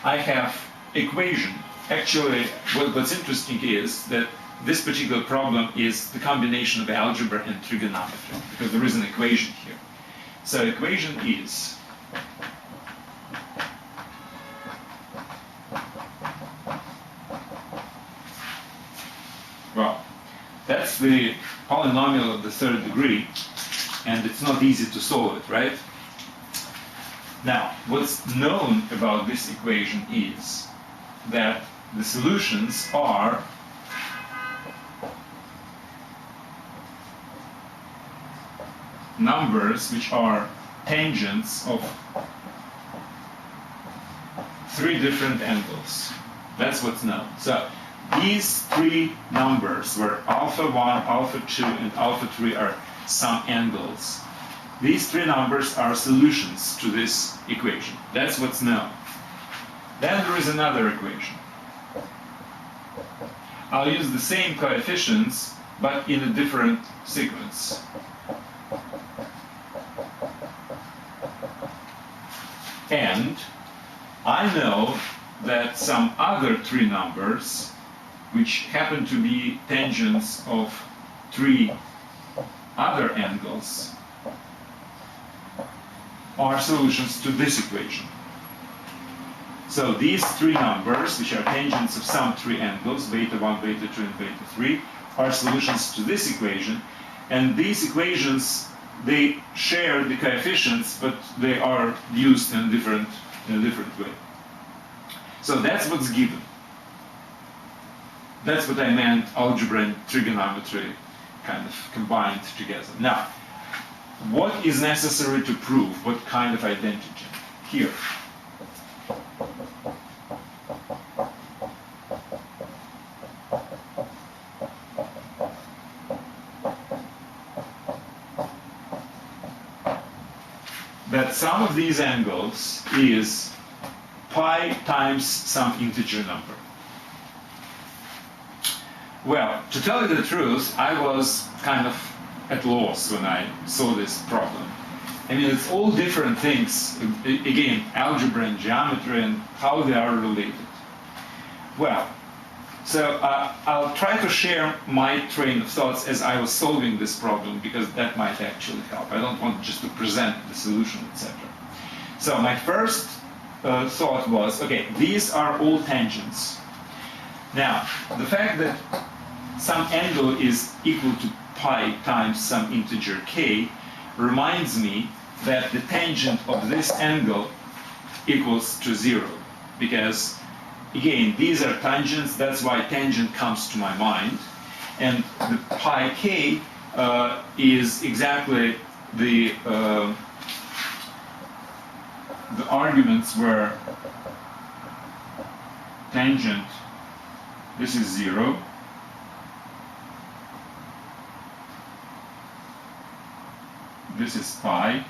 I have equation. Actually, what's interesting is that this particular problem is the combination of algebra and trigonometry, because there is an equation here. So equation is well, that's the polynomial of the third degree, and it's not easy to solve it, right? Now, what's known about this equation is that the solutions are numbers which are tangents of three different angles. That's what's known. So these three numbers, where alpha 1, alpha 2, and alpha 3 are some angles, these three numbers are solutions to this equation. That's what's known. Then there is another equation. I'll use the same coefficients, but in a different sequence. And I know that some other three numbers, which happen to be tangents of three other angles, are solutions to this equation. So these three numbers, which are tangents of some three angles, beta 1, beta 2, and beta 3, are solutions to this equation. And these equations, they share the coefficients, but they are used in a different way. So that's what's given. That's what I meant, algebra and trigonometry kind of combined together. Now, what is necessary to prove what kind of identity? Here. that sum of these angles is pi times some integer number. Well, to tell you the truth, I was kind of at loss when I saw this problem. I mean, it's all different things, again, algebra and geometry and how they are related. Well, so I'll try to share my train of thoughts as I was solving this problem, because that might actually help. I don't want just to present the solution, etc. So my first thought was, okay, these are all tangents. Now, the fact that some angle is equal to pi times some integer k reminds me that the tangent of this angle equals to 0, because again, these are tangents, that's why tangent comes to my mind, and the pi k is exactly the arguments where tangent, this is 0, this is pi,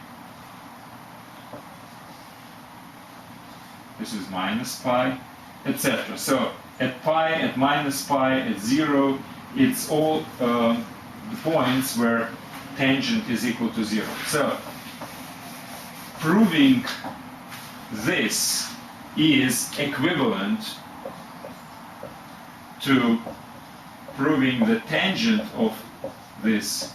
this is minus pi, etc. So at pi, at minus pi, at 0, it's all the points where tangent is equal to 0. So proving this is equivalent to proving the tangent of this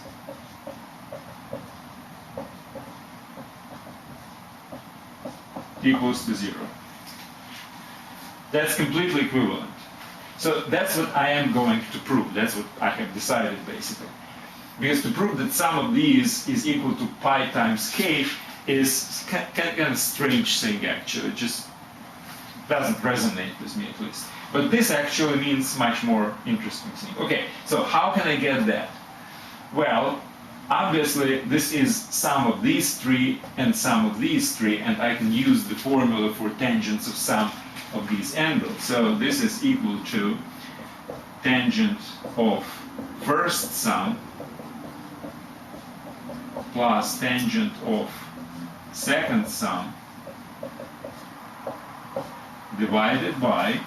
equals to 0. That's completely equivalent. So that's what I am going to prove. That's what I have decided, basically. Because to prove that sum of these is equal to pi times k is kind of a strange thing, actually. It just doesn't resonate with me, at least. But this actually means much more interesting thing. Okay, so how can I get that? Well, obviously, this is sum of these three and sum of these three, and I can use the formula for tangents of sum of these angles. So this is equal to tangent of first sum plus tangent of second sum divided by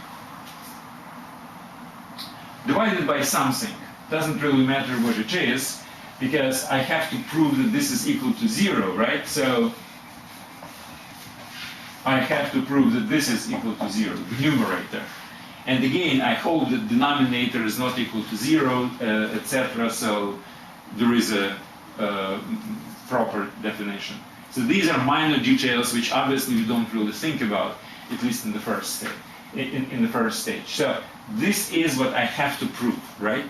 something. Doesn't really matter what it is, because I have to prove that this is equal to 0, right? So I have to prove that this is equal to 0, the numerator. And again, I hope that denominator is not equal to 0, etc. So there is a proper definition. So these are minor details which obviously we don't really think about, at least in the first stage. In the first stage. So this is what I have to prove, right?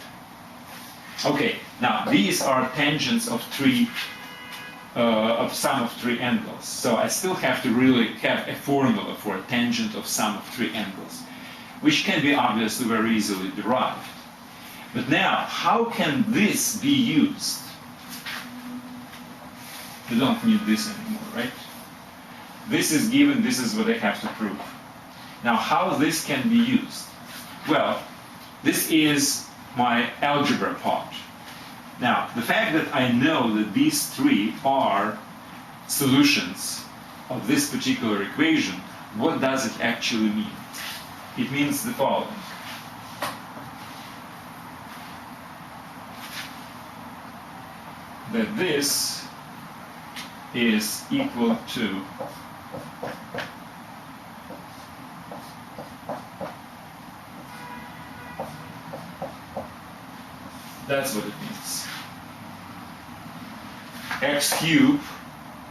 Okay. Now these are tangents of sum of three angles. So I still have to really have a formula for a tangent of sum of three angles, which can be obviously very easily derived. But now, how can this be used? You don't need this anymore, right? This is given, this is what I have to prove. Now, how this can be used? Well, this is my algebra part. Now, the fact that I know that these three are solutions of this particular equation, what does it actually mean? It means the following. That this is equal to that's what it means. X cubed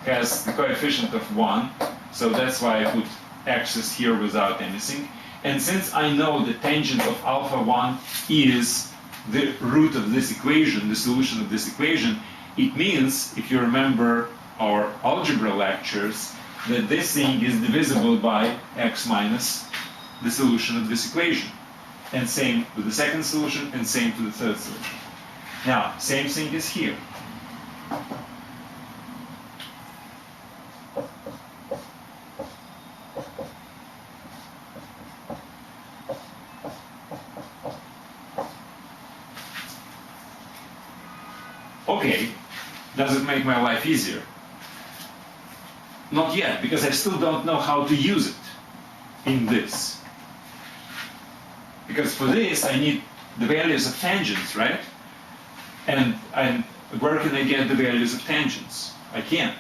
has the coefficient of 1, so that's why I put x's here without anything. And since I know the tangent of alpha 1 is the root of this equation, the solution of this equation, it means, if you remember our algebra lectures, that this thing is divisible by x minus the solution of this equation. And same with the second solution, and same to the third solution. Now, same thing is here. Okay, does it make my life easier? not yet, because I still don't know how to use it in this. Because for this, I need the values of tangents, right? And where can I get the values of tangents? I can't.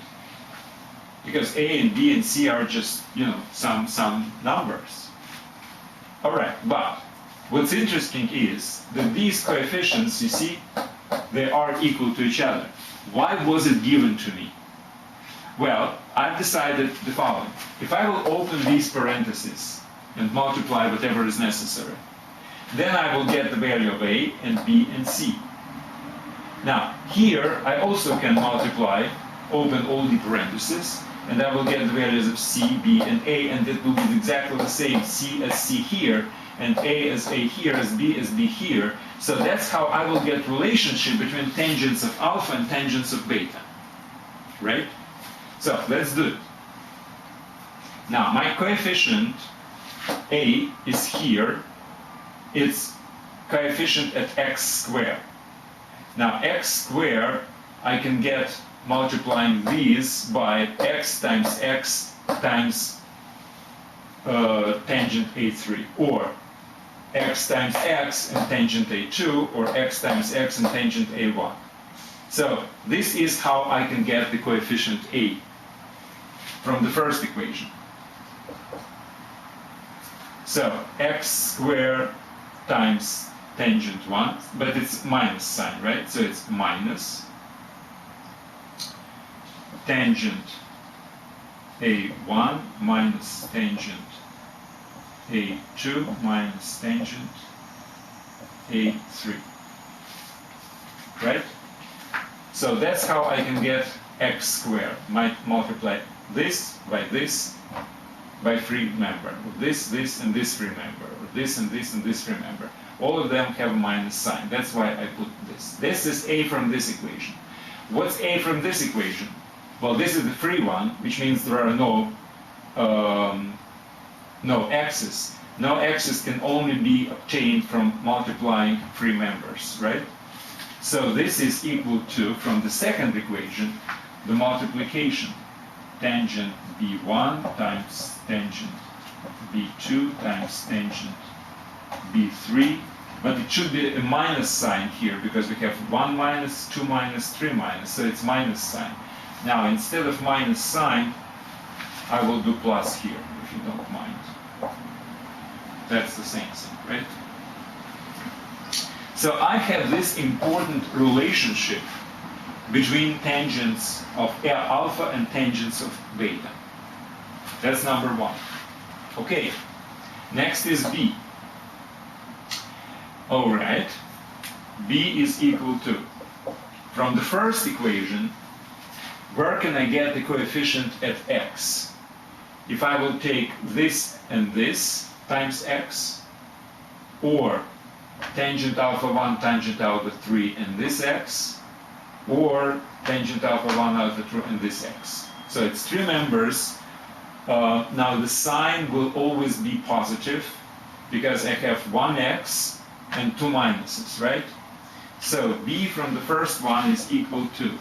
Because A and B and C are just, some numbers. All right, but what's interesting is that these coefficients, you see, they are equal to each other. Why was it given to me? Well, I've decided the following. If I will open these parentheses and multiply whatever is necessary, then I will get the value of A and B and C. Now, here I also can multiply, open all the parentheses, and I will get the values of C, B, and A, and it will be exactly the same C as C here, and A as A here, as B here. So that's how I will get relationship between tangents of alpha and tangents of beta. Right? So let's do it. Now, my coefficient A is here. It's coefficient at x squared. Now, x squared I can get multiplying these by x times times tangent A3, or x times x and tangent A2, or x times x and tangent A1. So this is how I can get the coefficient A from the first equation. So x squared times tangent 1, but it's minus sign, right? So it's minus tangent A1 minus tangent A2 minus tangent A3. Right? So that's how I can get x squared. Might multiply this by free member. This, and this free member. Or this, and this free member. All of them have a minus sign. That's why I put this. This is A from this equation. What's A from this equation? Well, this is the free one, which means there are no x's. No x's can only be obtained from multiplying free members, right? So this is equal to, from the second equation, the multiplication. Tangent B1 times tangent B2 times tangent B3. But it should be a minus sign here, because we have 1 minus, 2 minus, 3 minus, so it's minus sign. Now, instead of minus sign, I will do plus here, if you don't mind. That's the same thing, right? So I have this important relationship between tangents of alpha and tangents of beta. That's number one. Okay, next is B. All right, B is equal to, from the first equation, where can I get the coefficient at x? If I will take this and this times x, or tangent alpha 1, tangent alpha 3, and this x, or tangent alpha 1, alpha 2, and this x. So it's three members. Now the sign will always be positive, because I have one x and two minuses, right? So B from the first one is equal to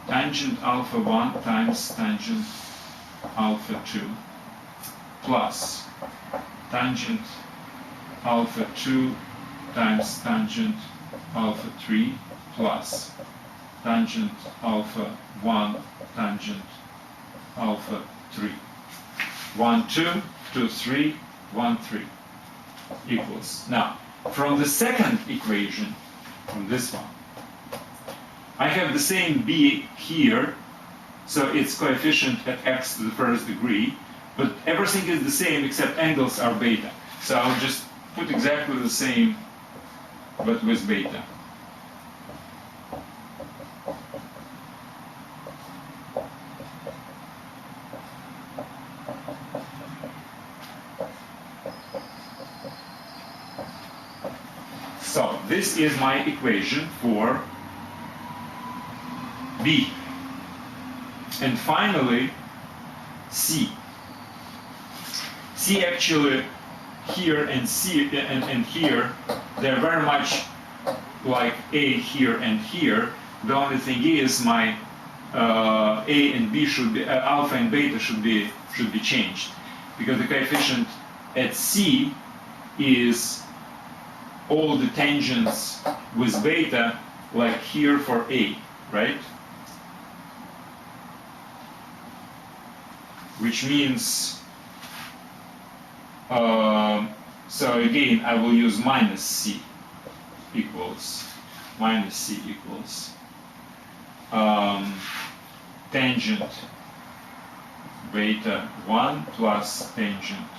tangent alpha 1 times tangent alpha 2 plus tangent alpha 2 times tangent alpha 3 plus tangent alpha 1 tangent alpha 3. 1, 2, 2, 3, 1, 3 equals. Now, from the second equation, from this one, I have the same B here, so it's coefficient at x to the first degree, but everything is the same except angles are beta. So I'll just put exactly the same, but with beta. So this is my equation for B. And finally, C. C actually here and C and here, they're very much like A here and here. The only thing is my A and B should be alpha and beta should be changed, because the coefficient at C is all the tangents with beta, like here for A, right? Which means, so again, I will use minus C equals tangent beta 1 plus tangent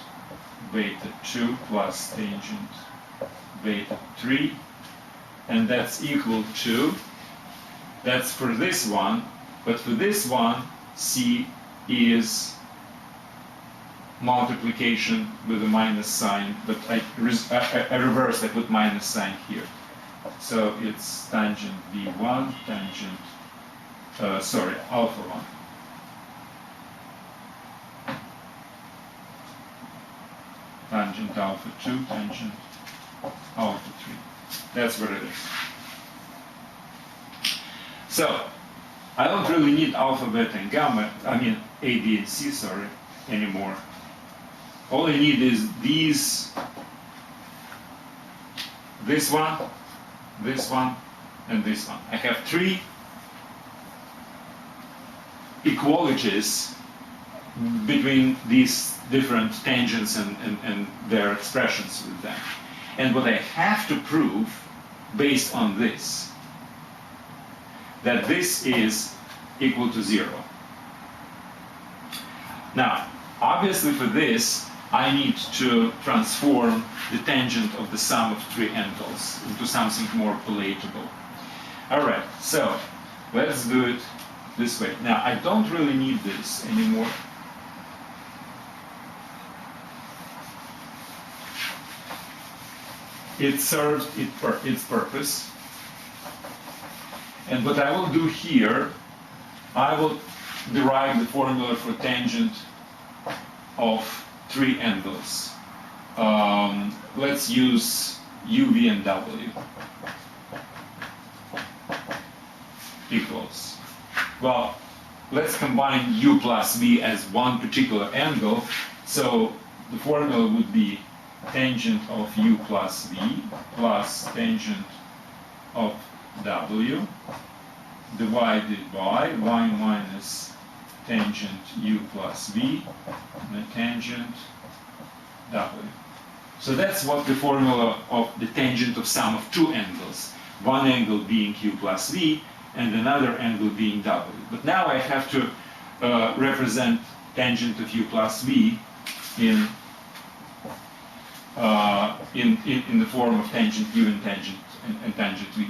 beta 2 plus tangent beta 3, and that's equal to, that's for this one, but for this one, C is multiplication with a minus sign, but I reversed, I put minus sign here. So it's tangent B1, tangent, alpha 1. Tangent alpha 2, tangent alpha 3. That's what it is. So, I don't really need alpha, beta, and gamma, I mean A, B, and C, sorry, anymore. All I need is these, this one, and this one. I have 3 equalities between these different tangents and their expressions with them. And what I have to prove, based on this, that this is equal to 0. Now, obviously for this, I need to transform the tangent of the sum of 3 angles into something more palatable. Alright, so let's do it this way. Now, I don't really need this anymore. It serves its purpose. And what I will do here, I will derive the formula for tangent of 3 angles. Let's use U, V, and W equals. Well, let's combine U plus V as one particular angle. So the formula would be tangent of U plus V plus tangent of W divided by y minus tangent U plus V and the tangent W. So that's what the formula of the tangent of sum of 2 angles. One angle being U plus V and another angle being W. But now I have to represent tangent of U plus V in the form of tangent U and tangent V,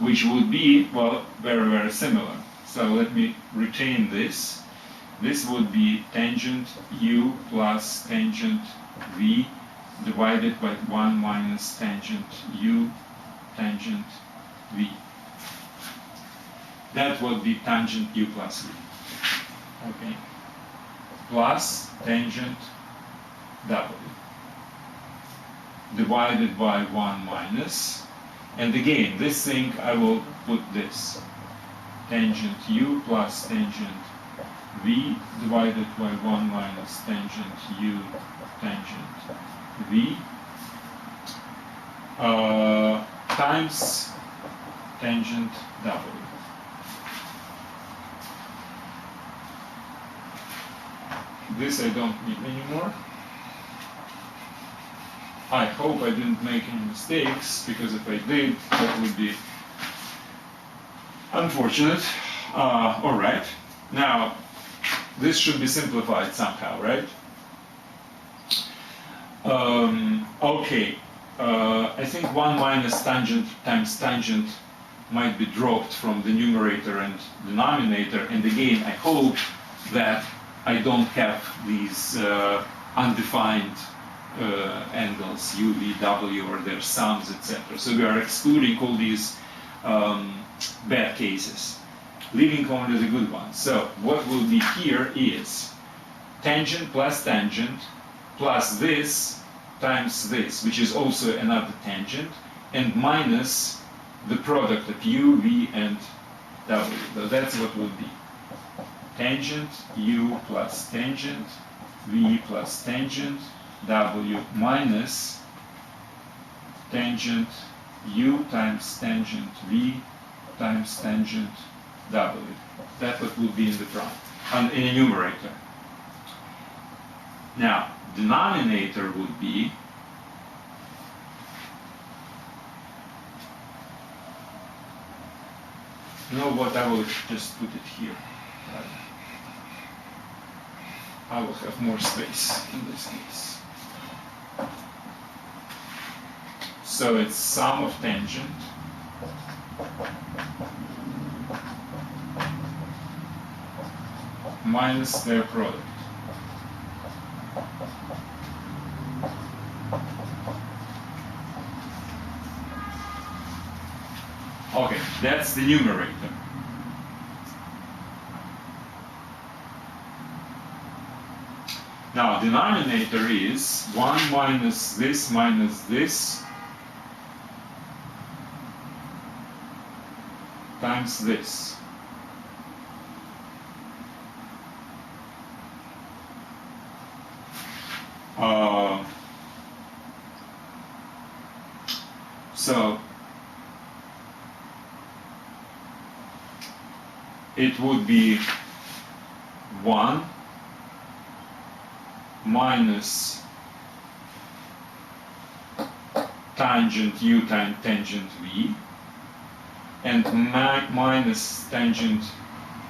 which would be, well, very, very similar. So let me retain this. This would be tangent U plus tangent V divided by 1 minus tangent U tangent V. That would be tangent U plus V. Okay. Plus tangent W divided by 1 minus, and again, this thing I will put this tangent U plus tangent V divided by 1 minus tangent U tangent V times tangent W. This I don't need anymore. I hope I didn't make any mistakes, because if I did, that would be unfortunate. All right. Now, this should be simplified somehow, right? Okay. I think 1 minus tangent times tangent might be dropped from the numerator and denominator. And again, I hope that I don't have these undefined angles, U, V, W, or their sums, etc. So we are excluding all these bad cases, leaving only the good ones. So what will be here is tangent plus this times this, which is also another tangent, and minus the product of U, V, and W. So that's what would be tangent U plus tangent V plus tangent W minus tangent U times tangent V times tangent W. That's what would be in the front, in the numerator. Now, denominator would be you know what, I will just put it here. I will have more space in this case. So it's sum of tangent minus their product. Okay, that's the numerator. Now, denominator is 1 minus this times this. So it would be 1 minus tangent U times tangent V, and minus tangent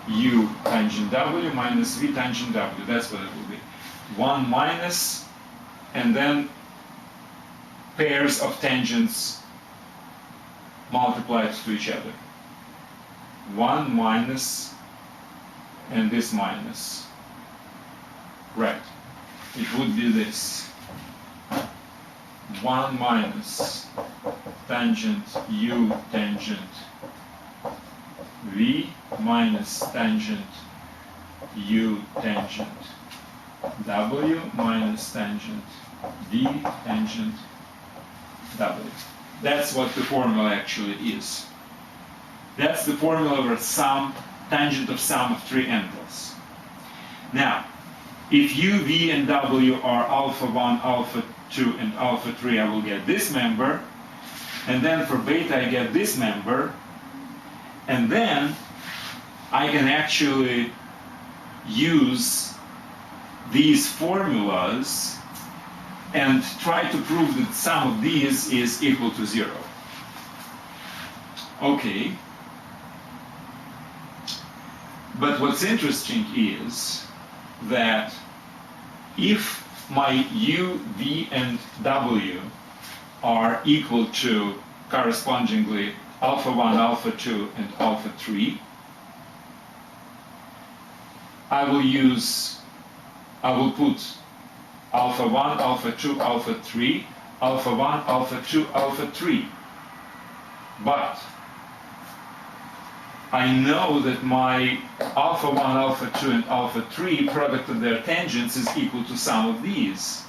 U tangent W minus V tangent W. That's what it will be. 1 minus, and then pairs of tangents multiplied to each other. 1 minus, and this minus. Right. It would be this. 1 minus tangent U tangent V minus tangent U tangent W minus tangent V tangent W. That's what the formula actually is. That's the formula for sum, tangent of sum of three angles. Now, if U, V, and W are alpha 1, alpha 2, and alpha 3, I will get this member. And then for beta, I get this member. And then I can actually use these formulas and try to prove that sum of these is equal to 0. Okay. But what's interesting is that if my U, V, and W are equal to correspondingly alpha 1, alpha 2, and alpha 3, I will put alpha 1, alpha 2, alpha 3, alpha 1, alpha 2, alpha 3. But I know that my alpha 1, alpha 2, and alpha 3 product of their tangents is equal to sum of these.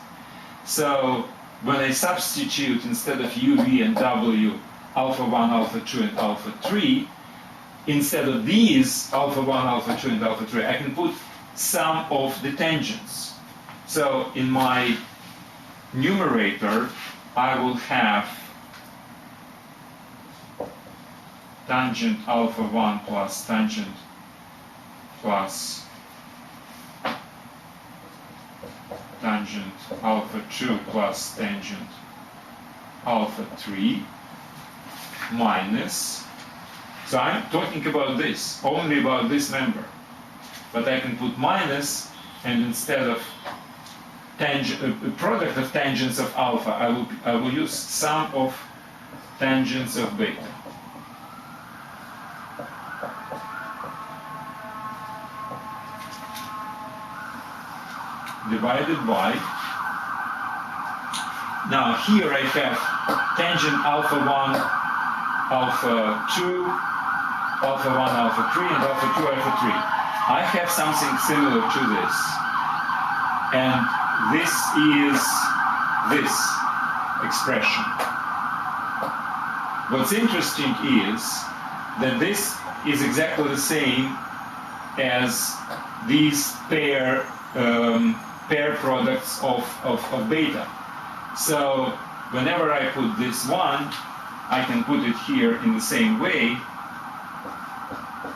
So when I substitute instead of U, V, and W, alpha 1, alpha 2, and alpha 3, instead of these, alpha 1, alpha 2, and alpha 3, I can put sum of the tangents. So in my numerator, I will have tangent alpha 1 plus tangent plus tangent alpha 2 plus tangent alpha 3 minus, so I'm talking about this, only about this member, but I can put minus, and instead of product of tangents of alpha, I will use sum of tangents of beta. Divided by, now here I have tangent alpha 1, alpha 2, alpha 1, alpha 3, and alpha 2, alpha 3. I have something similar to this. And this is this expression. What's interesting is that this is exactly the same as these pair products of beta. So whenever I put this one, I can put it here in the same way.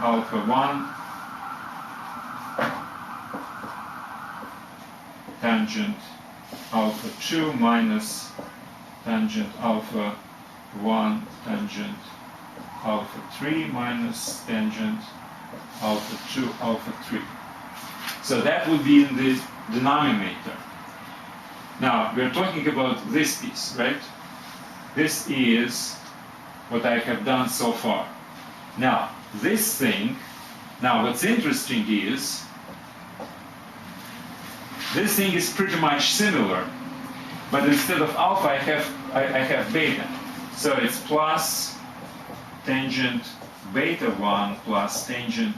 Alpha 1 tangent alpha 2 minus tangent alpha 1 tangent alpha 3 minus tangent alpha 2 alpha 3. So that would be in the denominator. Now we're talking about this piece, right? This is what I have done so far. Now this thing, now what's interesting is this thing is pretty much similar, but instead of alpha I have beta. So it's plus tangent beta 1 plus tangent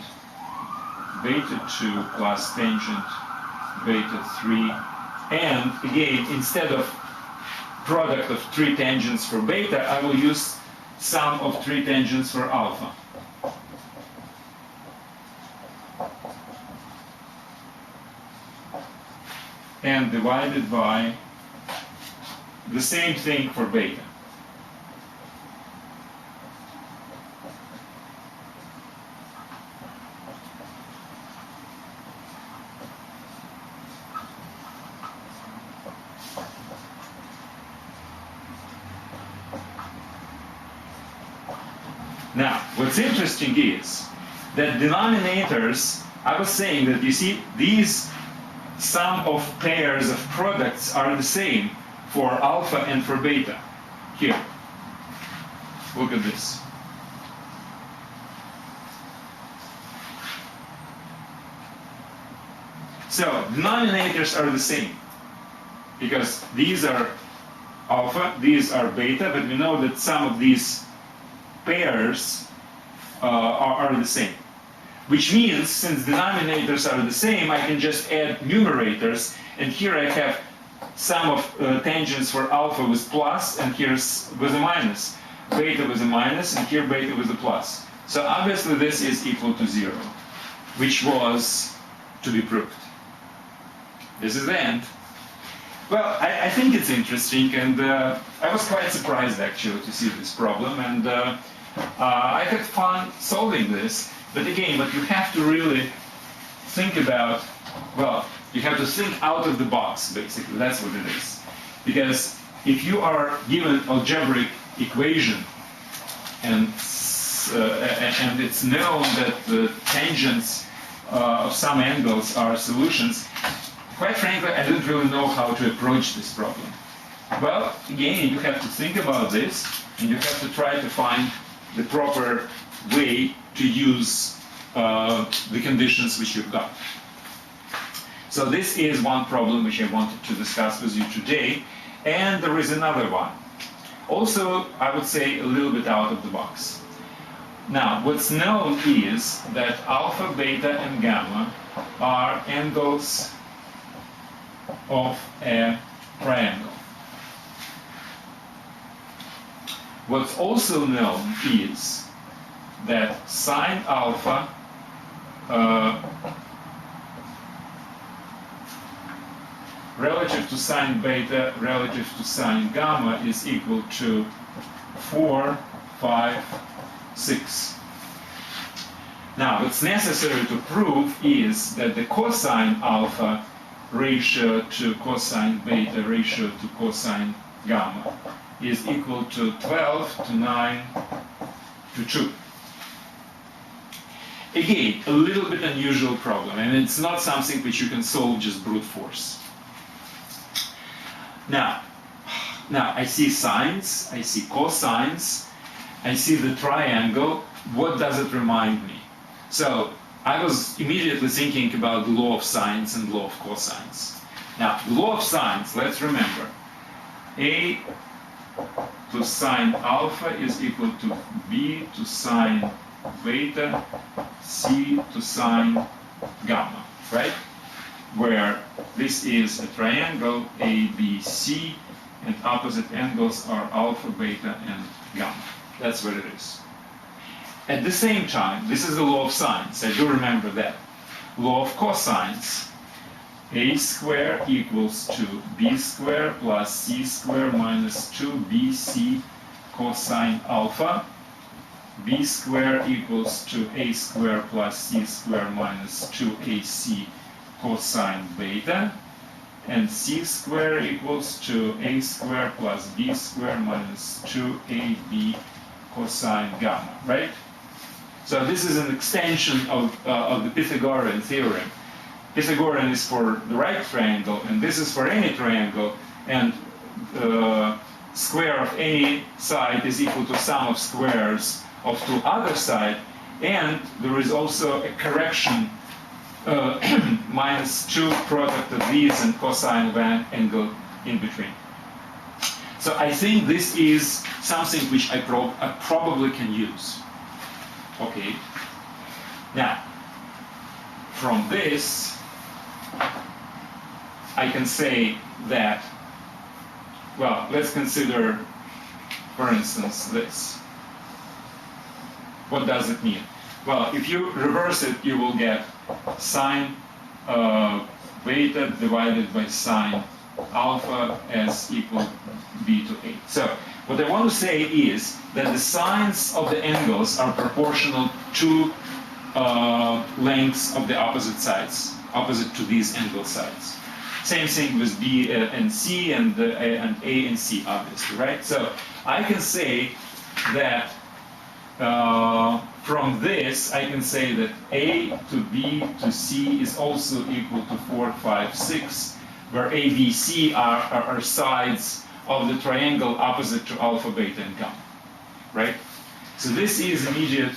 beta 2 plus tangent beta 3. And again, instead of product of 3 tangents for beta, I will use sum of 3 tangents for alpha. And divided by the same thing for beta. Now, what's interesting is that denominators, I was saying that, you see, these sum of pairs of products are the same for alpha and for beta. Here, look at this. So, denominators are the same, because these are alpha, these are beta, but we know that some of these pairs are the same. Which means, since denominators are the same, I can just add numerators, and here I have sum of tangents for alpha with plus, and here's with a minus. Beta with a minus, and here beta with a plus. So obviously this is equal to 0, which was to be proved. This is the end. Well, I think it's interesting, and I was quite surprised actually to see this problem, and I had fun solving this. But again, what you have to really think about, well, you have to think out of the box, basically. That's what it is. Because if you are given algebraic equation, and it's known that the tangents of some angles are solutions, quite frankly, I didn't really know how to approach this problem. Well, again, you have to think about this, and you have to try to find the proper way to use the conditions which you've got. So this is one problem which I wanted to discuss with you today, and there is another one. Also, I would say a little bit out of the box. Now, what's known is that alpha, beta, and gamma are angles of a triangle. What's also known is that sine alpha relative to sine beta relative to sine gamma is equal to 4, 5, 6. Now, what's necessary to prove is that the cosine alpha ratio to cosine beta ratio to cosine gamma is equal to 12 to 9 to 2. Again, a little bit unusual problem, and it's not something which you can solve just brute force. Now I see sines, I see cosines, I see the triangle. What does it remind me? So I was immediately thinking about the law of sines and law of cosines. Now, the law of sines, let's remember, A to sine alpha is equal to B to sine beta, C to sine gamma, right? Where this is a triangle ABC, and opposite angles are alpha, beta, and gamma. That's what it is. At the same time, this is the law of sines, I do remember that. Law of cosines, a squared equals to b squared plus c squared minus 2bc cosine alpha. B squared equals to a squared plus c squared minus 2ac cosine beta. And c squared equals to a squared plus b squared minus 2ab cosine gamma, right? So this is an extension of the Pythagorean theorem. Pythagorean is for the right triangle, and this is for any triangle, and square of any side is equal to sum of squares of two other sides, and there is also a correction minus 2 product of these and cosine of an angle in between. So I think this is something which I probably can use. Okay. Now, from this, I can say that, well, let's consider, for instance, this. What does it mean? Well, if you reverse it, you will get sine beta divided by sine alpha as equal b to a. So what I want to say is that the sines of the angles are proportional to lengths of the opposite sides, opposite to these angle sides. Same thing with b and c and a and c, obviously, right? So I can say that from this, I can say that a to b to c is also equal to 4, 5, 6, where a, b, c are sides of the triangle opposite to alpha, beta, and gamma, right? So this is immediate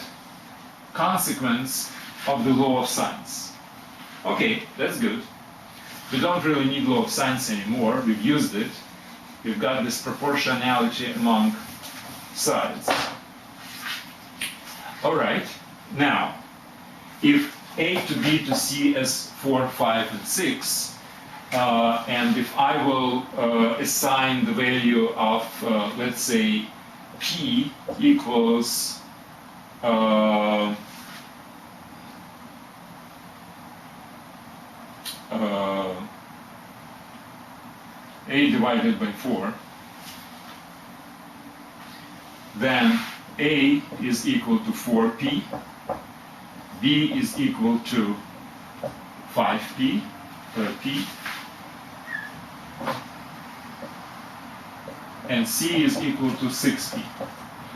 consequence of the law of sines. Okay, that's good. We don't really need law of sines anymore. We've used it. We've got this proportionality among sides. All right. Now, if a to b to c is 4, 5, and 6, and if I will assign the value of, let's say, p equals a divided by 4, then a is equal to 4p, b is equal to 5p per p, and c is equal to 6p.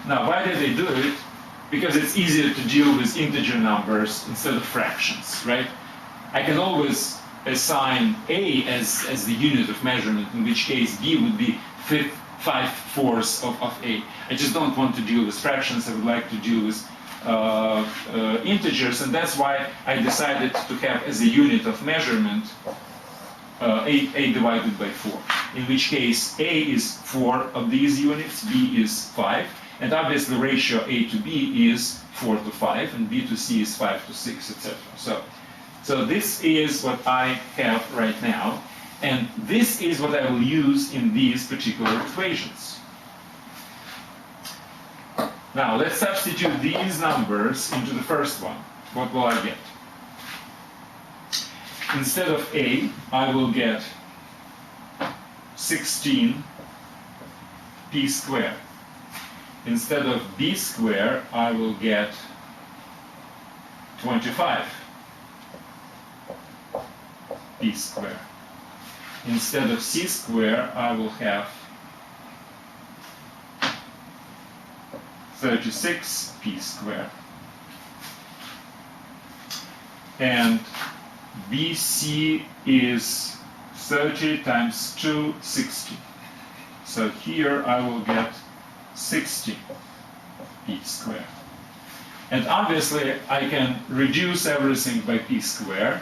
Now, why did they do it? Because it's easier to deal with integer numbers instead of fractions, right? I can always assign a as the unit of measurement, in which case b would be 5/4 of a. I just don't want to deal with fractions. I would like to deal with integers, and that's why I decided to have as a unit of measurement a divided by 4, in which case a is 4 of these units, b is 5, and obviously the ratio a to b is 4 to 5, and b to c is 5 to 6, etc. So this is what I have right now, and this is what I will use in these particular equations. Now let's substitute these numbers into the first one. What will I get? Instead of a, I will get 16p squared. Instead of b squared, I will get 25p squared. Instead of c squared, I will have 36p squared. And BC is 30 times 2, 60. So here I will get 60p squared. And obviously I can reduce everything by p squared.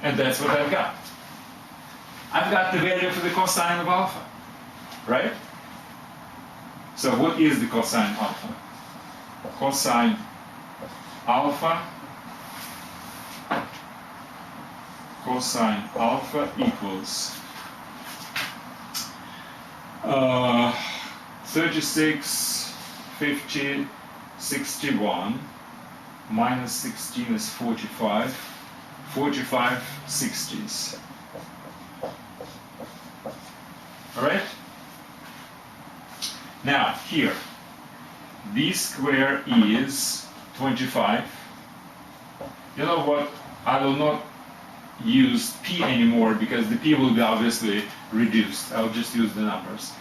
And that's what I've got. I've got the value for the cosine of alpha, right? So what is the cosine alpha? Cosine alpha equals 36, 50, 61, minus 16 is 45, 45 60s. Alright? Now, here, b square is 25. You know what? I will not use p anymore because the p will be obviously reduced. I'll just use the numbers.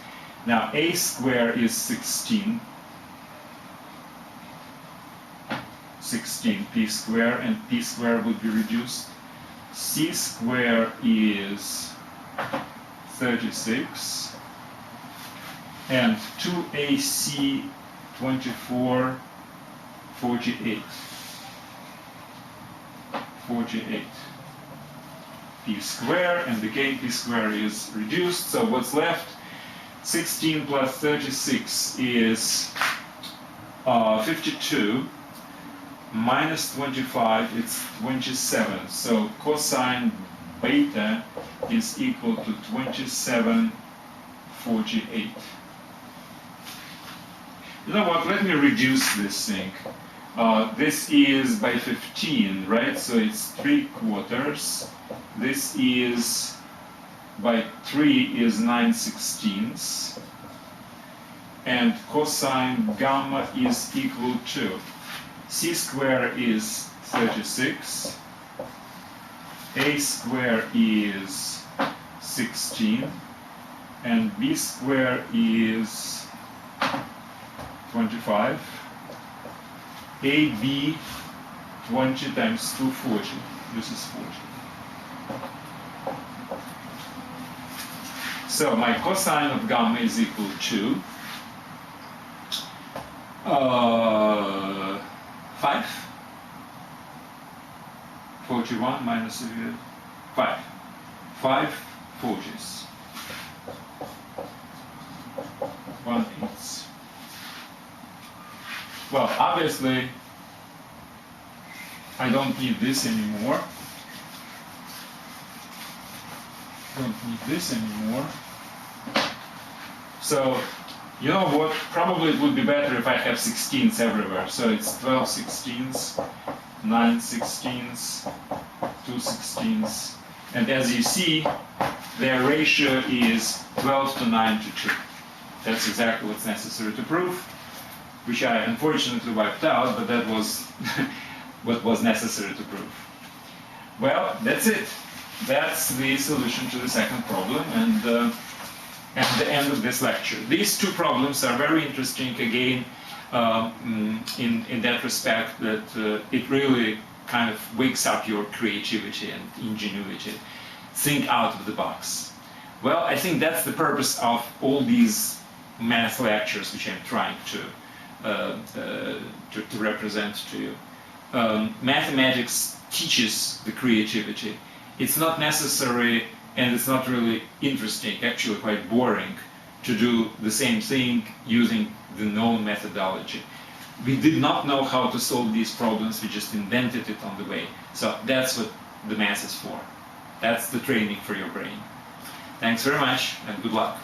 Now, a square is 16. 16 p square, and p square would be reduced. C square is 36. And 2ac 24, 48. 48 p square, and again p square is reduced, so what's left? 16 plus 36 is 52, minus 25, it's 27, so cosine beta is equal to 27/48. You know what, let me reduce this thing. This is by 15, right? So it's 3/4. This is by 3 is 9/16. And cosine gamma is equal to c square is 36. A square is 16. And b square is 25. AB 20 times 2, 40. This is 40. So my cosine of gamma is equal to 5. 41 minus 5. 5 40s. 1/8. Well, obviously, I don't need this anymore. Don't need this anymore. So, you know what? Probably it would be better if I have 16ths everywhere. So it's 12 16ths, 9 16ths, 2 16ths. And as you see, their ratio is 12 to 9 to 2. That's exactly what's necessary to prove, which I unfortunately wiped out, but that was what was necessary to prove. Well, that's it. That's the solution to the second problem, and at the end of this lecture. These two problems are very interesting, again, in that respect that it really kind of wakes up your creativity and ingenuity. Think out of the box. Well, I think that's the purpose of all these math lectures which I'm trying to represent to you. Mathematics teaches the creativity. It's not necessary, and it's not really interesting, actually quite boring, to do the same thing using the known methodology. We did not know how to solve these problems, we just invented it on the way. So that's what the math is for. That's the training for your brain. Thanks very much, and good luck.